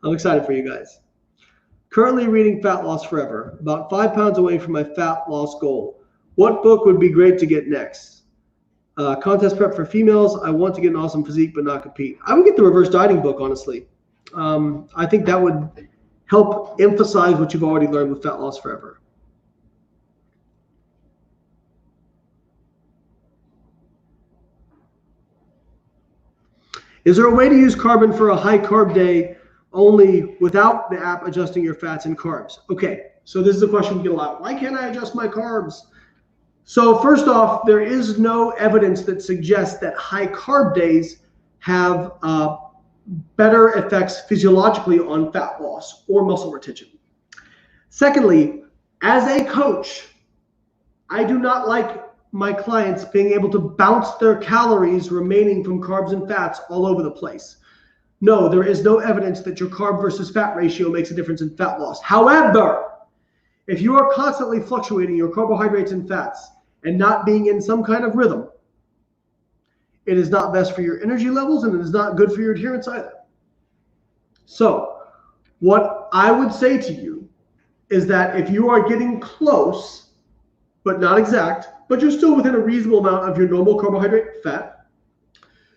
I'm excited for you guys. Currently reading Fat Loss Forever. About 5 pounds away from my fat loss goal. What book would be great to get next? Contest prep for females. I want to get an awesome physique but not compete. I would get the reverse dieting book, honestly. I think that would help emphasize what you've already learned with Fat Loss Forever. Is there a way to use carbon for a high carb day only without the app adjusting your fats and carbs? Okay, so this is a question we get a lot. Why can't I adjust my carbs? So first off, there is no evidence that suggests that high carb days have better effects physiologically on fat loss or muscle retention. Secondly, as a coach, I do not like my clients being able to bounce their calories remaining from carbs and fats all over the place. No, there is no evidence that your carb versus fat ratio makes a difference in fat loss. However, if you are constantly fluctuating your carbohydrates and fats and not being in some kind of rhythm, it is not best for your energy levels and it is not good for your adherence either. So what I would say to you is that if you are getting close, but not exact, but you're still within a reasonable amount of your normal carbohydrate fat,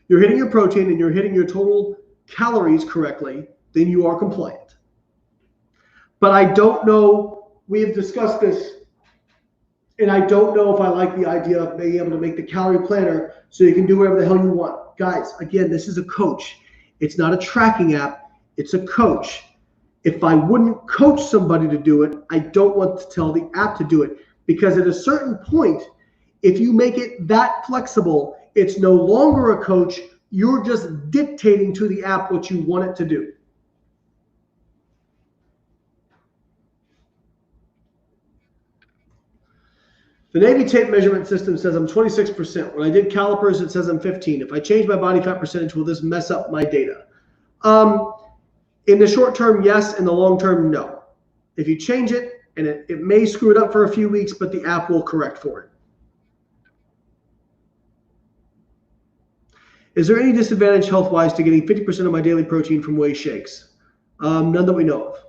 you're hitting your protein and you're hitting your total calories correctly, then you are compliant. But I don't know, we have discussed this, and I don't know if I like the idea of being able to make the calorie planner so you can do whatever the hell you want. Guys, again, this is a coach. It's not a tracking app. It's a coach. If I wouldn't coach somebody to do it, I don't want to tell the app to do it, because at a certain point, if you make it that flexible, it's no longer a coach. You're just dictating to the app what you want it to do. The Navy tape measurement system says I'm 26%. When I did calipers, it says I'm 15. If I change my body fat percentage, will this mess up my data? In the short term, yes. In the long term, no. If you change it, and it may screw it up for a few weeks, but the app will correct for it. Is there any disadvantage health-wise to getting 50% of my daily protein from whey shakes? None that we know of.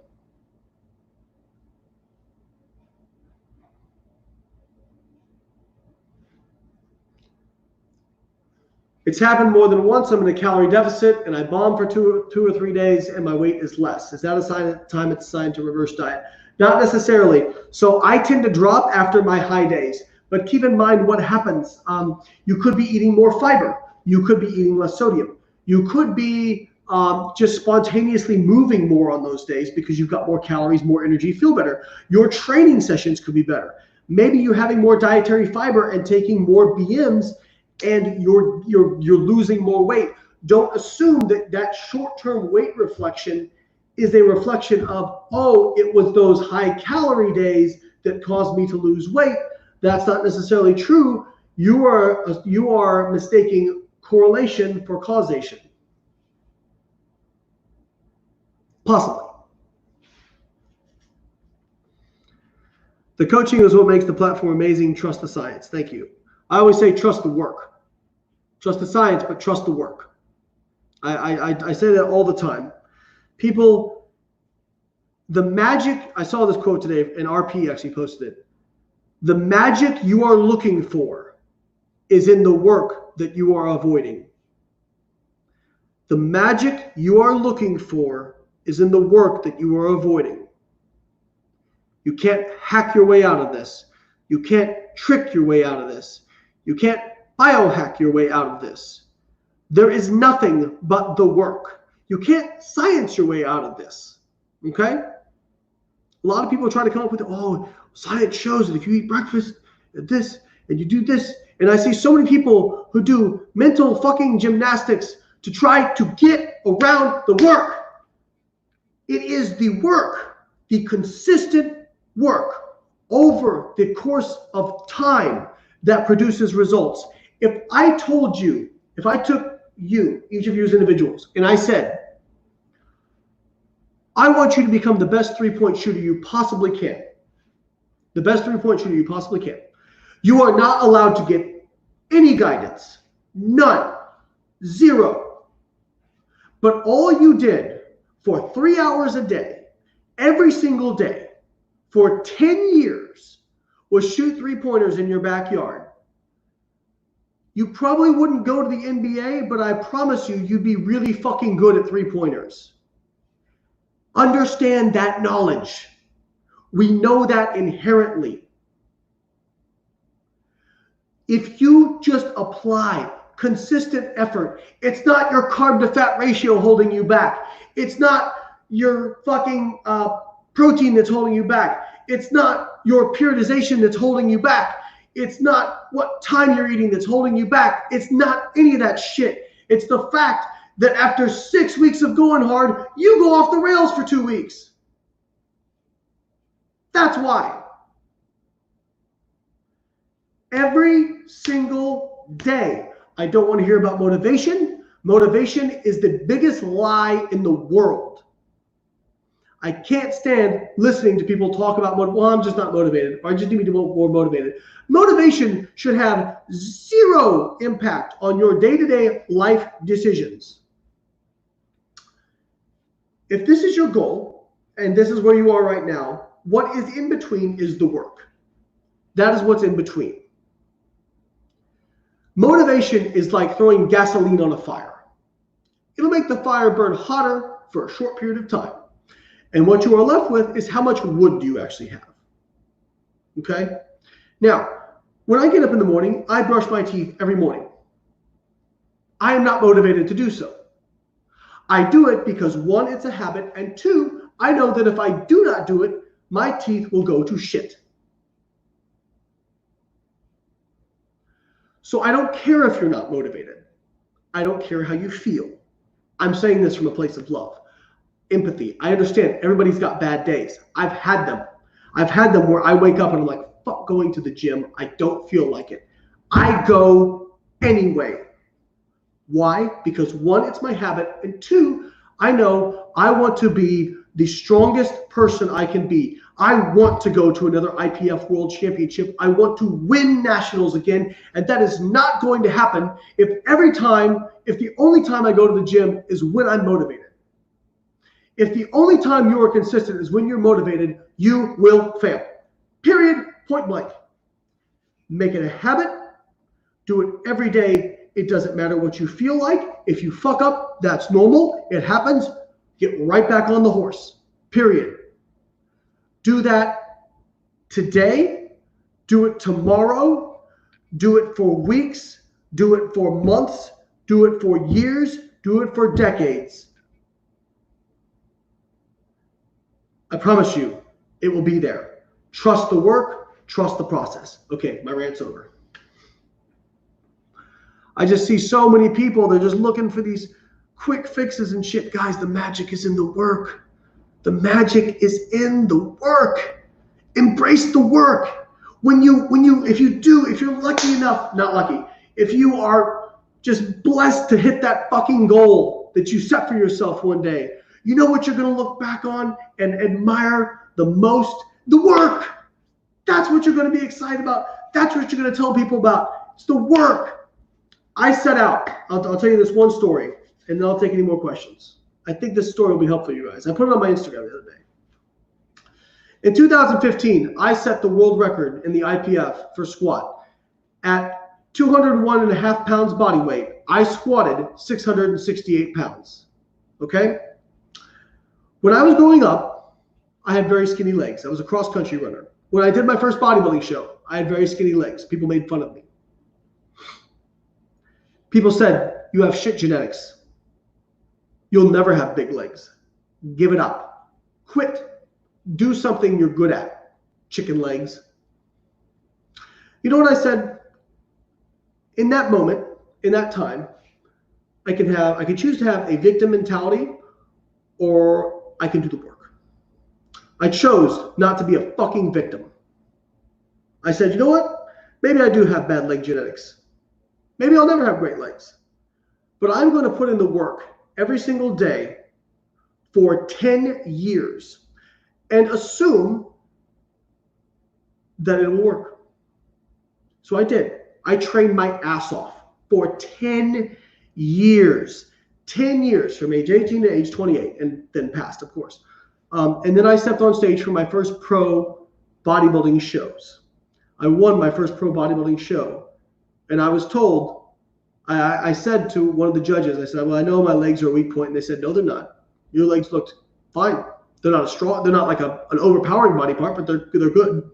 It's happened more than once. I'm in a calorie deficit and I bomb for two or 3 days and my weight is less. Is that a sign at the time it's assigned to reverse diet? Not necessarily. So I tend to drop after my high days, but keep in mind what happens. You could be eating more fiber. You could be eating less sodium. You could be just spontaneously moving more on those days because you've got more calories, more energy, feel better. Your training sessions could be better. Maybe you're having more dietary fiber and taking more BMs and you're losing more weight. Don't assume that that short-term weight reflection is a reflection of, oh, it was those high calorie days that caused me to lose weight. That's not necessarily true. You are mistaking correlation for causation. Possibly. The coaching is what makes the platform amazing. Trust the science. Thank you. I always say trust the work. Trust the science, but trust the work. I say that all the time. People, the magic, I saw this quote today, and RP actually posted it. The magic you are looking for is in the work that you are avoiding. The magic you are looking for is in the work that you are avoiding. You can't hack your way out of this. You can't trick your way out of this. You can't biohack your way out of this. There is nothing but the work. You can't science your way out of this. Okay? A lot of people are trying to come up with, oh, science shows that if you eat breakfast and this and you do this. And I see so many people who do mental fucking gymnastics to try to get around the work. It is the work, the consistent work over the course of time that produces results. If I told you, if I took you, each of you as individuals, and I said, I want you to become the best three-point shooter you possibly can. The best three-point shooter you possibly can. You are not allowed to get any guidance. None. Zero. But all you did for 3 hours a day, every single day, for 10 years, was shoot three-pointers in your backyard. You probably wouldn't go to the NBA, but I promise you, you'd be really fucking good at three-pointers. Understand that knowledge. We know that inherently. If you just apply consistent effort, it's not your carb to fat ratio holding you back. It's not your fucking protein that's holding you back. It's not your periodization that's holding you back. It's not what time you're eating that's holding you back. It's not any of that shit. It's the fact that after 6 weeks of going hard, you go off the rails for 2 weeks. That's why. Every single day. I don't want to hear about motivation. Motivation is the biggest lie in the world. I can't stand listening to people talk about, well, I'm just not motivated, or I just need to be more motivated. Motivation should have zero impact on your day-to-day life decisions. If this is your goal, and this is where you are right now, what is in between is the work. That is what's in between. Motivation is like throwing gasoline on a fire. It'll make the fire burn hotter for a short period of time. And what you are left with is how much wood do you actually have. Okay? Now, when I get up in the morning, I brush my teeth every morning. I am not motivated to do so. I do it because, one, it's a habit, and two, I know that if I do not do it, my teeth will go to shit. So I don't care if you're not motivated. I don't care how you feel. I'm saying this from a place of love, empathy. I understand everybody's got bad days. I've had them. I've had them where I wake up and I'm like, fuck going to the gym. I don't feel like it. I go anyway. Why? Because one, it's my habit. And two, I know I want to be the strongest person I can be. I want to go to another IPF World Championship. I want to win nationals again. And that is not going to happen if the only time I go to the gym is when I'm motivated. If the only time you are consistent is when you're motivated, you will fail. Period. Point blank. Make it a habit. Do it every day. It doesn't matter what you feel like. If you fuck up, that's normal. It happens. Get right back on the horse. Period. Do that today. Do it tomorrow. Do it for weeks. Do it for months. Do it for years. Do it for decades. I promise you, it will be there. Trust the work. Trust the process. Okay, my rant's over. I just see so many people, they're just looking for these quick fixes and shit. Guys, the magic is in the work. The magic is in the work. Embrace the work. If you're lucky enough, not lucky, if you are just blessed to hit that fucking goal that you set for yourself one day, you know what you're going to look back on and admire the most? The work. That's what you're going to be excited about. That's what you're going to tell people about. It's the work. I set out. I'll tell you this one story, and then I'll take any more questions. I think this story will be helpful for you guys. I put it on my Instagram the other day. In 2015, I set the world record in the IPF for squat. At 201.5 pounds body weight, I squatted 668 pounds. Okay? When I was growing up, I had very skinny legs. I was a cross-country runner. When I did my first bodybuilding show, I had very skinny legs. People made fun of me. People said, you have shit genetics. You'll never have big legs. Give it up. Quit. Do something you're good at. Chicken legs. You know what I said? In that moment, in that time, I could choose to have a victim mentality, or I can do the work. I chose not to be a fucking victim. I said, you know what? Maybe I do have bad leg genetics. Maybe I'll never have great legs. But I'm going to put in the work every single day for 10 years and assume that it'll work. So I did. I trained my ass off for 10 years. 10 years from age 18 to age 28, and then passed, of course. And then I stepped on stage for my first pro bodybuilding shows. I won my first pro bodybuilding show. And I was told, I said to one of the judges, I said, well, I know my legs are a weak point. And they said, no, they're not. Your legs looked fine. They're not they're not like an overpowering body part, but they're good.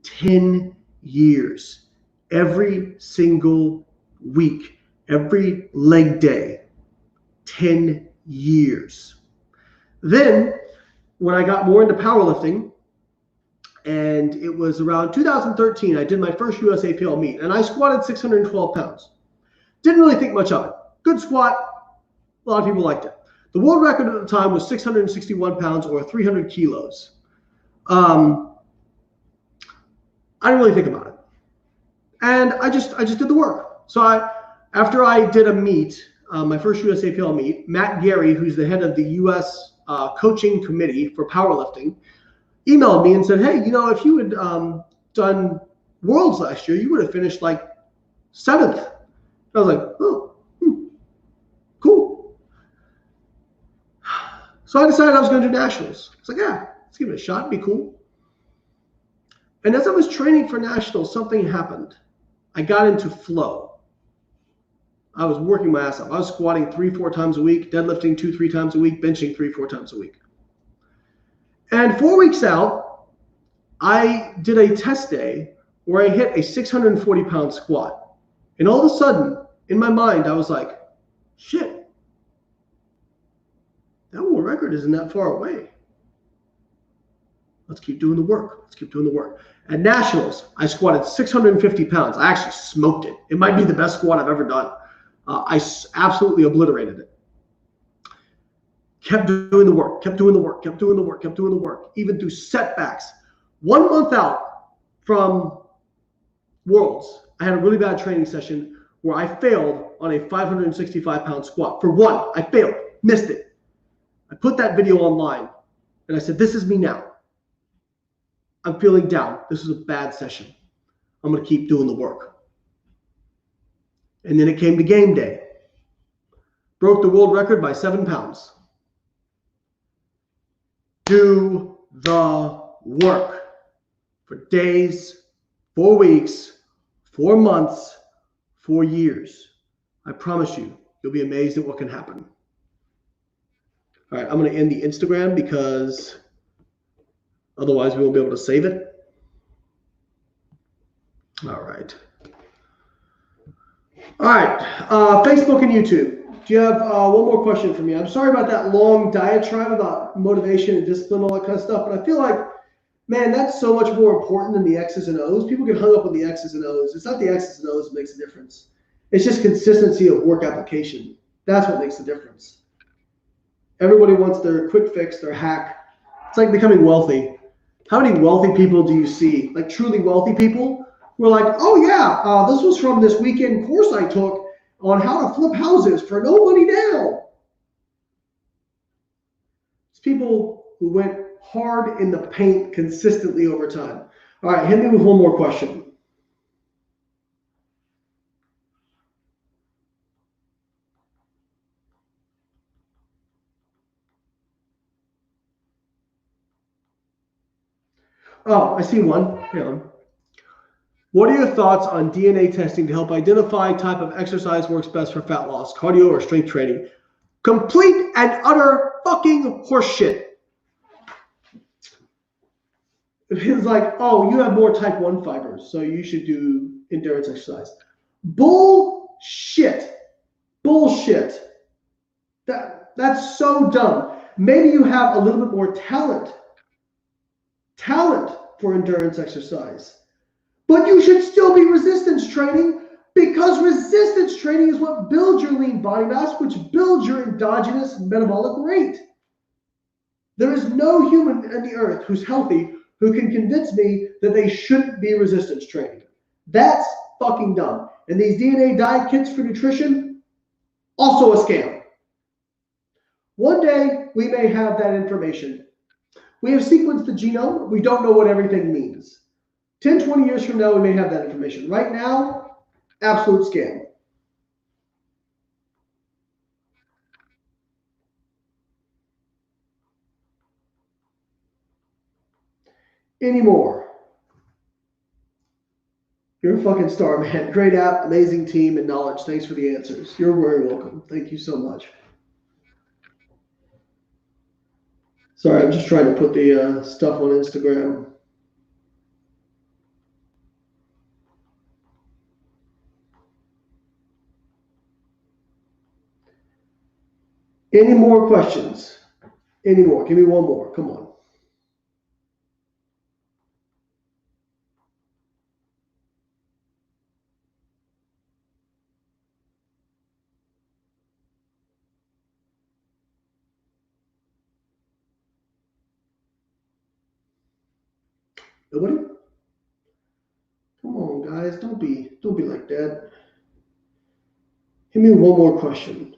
10 years. Every single week, every leg day, 10 years. Then, when I got more into powerlifting, and it was around 2013, I did my first USAPL meet, and I squatted 612 pounds. Didn't really think much of it. Good squat. A lot of people liked it. The world record at the time was 661 pounds, or 300 kilos. I didn't really think about it. And I just did the work. So after I did a meet, my first USAPL meet, Matt Gary, who's the head of the US coaching committee for powerlifting, emailed me and said, hey, you know, if you had done Worlds last year, you would have finished like 7th. I was like, oh, cool. So I decided I was going to do nationals. I was like, yeah, let's give it a shot. It'd be cool. And as I was training for nationals, something happened. I got into flow. I was working my ass off. I was squatting 3-4 times a week, deadlifting 2-3 times a week, benching 3-4 times a week. And 4 weeks out, I did a test day where I hit a 640-pound squat. And all of a sudden, in my mind, I was like, shit, that world record isn't that far away. Let's keep doing the work. Let's keep doing the work. At nationals, I squatted 650 pounds. I actually smoked it. It might be the best squat I've ever done. I absolutely obliterated it. Kept doing the work, kept doing the work, kept doing the work, kept doing the work, even through setbacks. 1 month out from Worlds, I had a really bad training session where I failed on a 565-pound squat. For one, I failed, missed it. I put that video online, and I said, this is me now. I'm feeling down. This is a bad session. I'm going to keep doing the work. And then it came to game day. Broke the world record by 7 pounds. Do the work for days, 4 weeks, 4 months, 4 years. I promise you, you'll be amazed at what can happen. All right, I'm going to end the Instagram because otherwise we won't be able to save it. All right. All right, Facebook and YouTube. Do you have one more question for me? I'm sorry about that long diatribe about motivation and discipline, all that kind of stuff, but I feel like, man, that's so much more important than the X's and O's. People get hung up on the X's and O's. It's not the X's and O's that makes a difference. It's just consistency of work application. That's what makes the difference. Everybody wants their quick fix, their hack. It's like becoming wealthy. How many wealthy people do you see, like truly wealthy people, who are like, oh yeah, this was from this weekend course I took on how to flip houses for no money down. It's people who went hard in the paint consistently over time. All right, hit me with one more question. Oh, I see one. Hang on. What are your thoughts on DNA testing to help identify type of exercise works best for fat loss, cardio or strength training? Complete and utter fucking horseshit. It's like, oh, you have more type 1 fibers, so you should do endurance exercise. Bullshit. Bullshit. That's so dumb. Maybe you have a little bit more talent for endurance exercise. But you should still be resistance training, because resistance training is what builds your lean body mass, which builds your endogenous metabolic rate. There is no human on the earth who's healthy who can convince me that they shouldn't be resistance training. That's fucking dumb. And these DNA diet kits for nutrition, also a scam. One day, we may have that information. We have sequenced the genome. We don't know what everything means. 10, 20 years from now, we may have that information. Right now, absolute scam. Anymore. You're a fucking star, man. Great app, amazing team, and knowledge. Thanks for the answers. You're very welcome. Thank you so much. Sorry, I'm just trying to put the stuff on Instagram. Any more questions? Any more? Give me one more. Come on. Nobody? Come on, guys. Don't be like that. Give me one more question.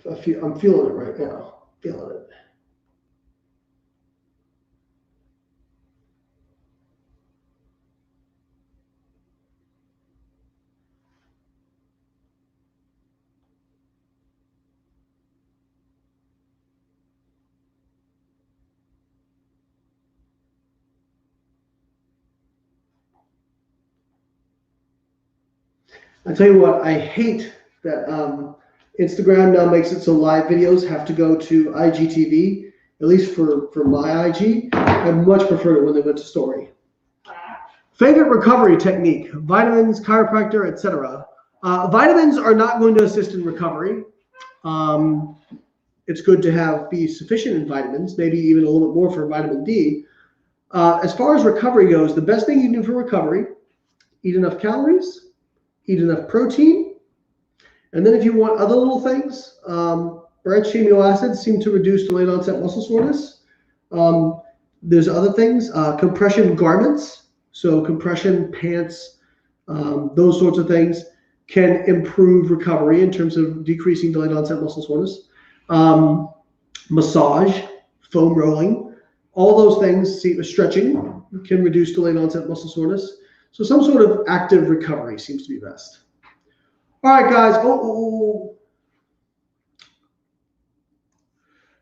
I'm feeling it right now. Feeling it. I tell you what, I hate that Instagram now makes it so live videos have to go to IGTV, at least for my IG. I much prefer it when they went to story. Favorite recovery technique, vitamins, chiropractor, etc. Vitamins are not going to assist in recovery. It's good to be sufficient in vitamins, maybe even a little bit more for vitamin D. As far as recovery goes, the best thing you can do for recovery, eat enough calories, eat enough protein, and then if you want other little things, branched amino acids seem to reduce delayed onset muscle soreness. There's other things, compression garments, so compression pants, those sorts of things can improve recovery in terms of decreasing delayed onset muscle soreness. Massage, foam rolling, all those things, stretching can reduce delayed onset muscle soreness. So some sort of active recovery seems to be best. All right, guys.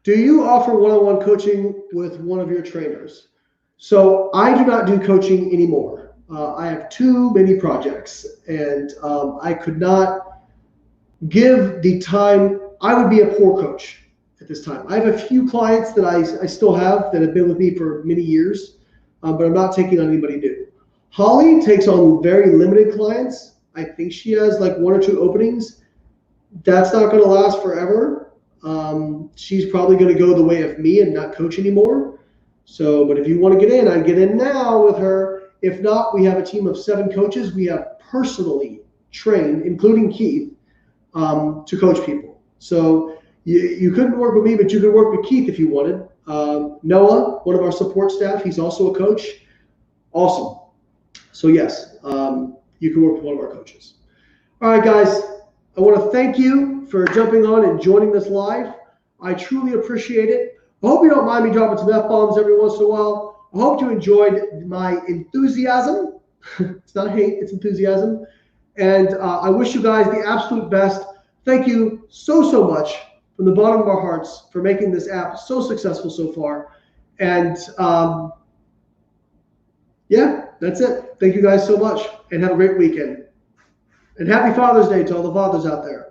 Do you offer one-on-one coaching with one of your trainers? So I do not do coaching anymore. I have too many projects, and I could not give the time. I would be a poor coach at this time. I have a few clients that I still have that have been with me for many years, but I'm not taking on anybody new. Holly takes on very limited clients. I think she has like 1 or 2 openings. That's not going to last forever. She's probably going to go the way of me and not coach anymore. So, but if you want to get in, I'd get in now with her. If not, we have a team of 7 coaches we have personally trained, including Keith, to coach people. So you couldn't work with me, but you could work with Keith if you wanted. Noah, one of our support staff, he's also a coach. Awesome. So yes, you can work with one of our coaches. All right, guys, I want to thank you for jumping on and joining this live. I truly appreciate it. I hope you don't mind me dropping some F-bombs every once in a while. I hope you enjoyed my enthusiasm. It's not hate, it's enthusiasm. And I wish you guys the absolute best. Thank you so much from the bottom of our hearts for making this app so successful so far. And Yeah, that's it. Thank you guys so much, and have a great weekend. And happy Father's Day to all the fathers out there.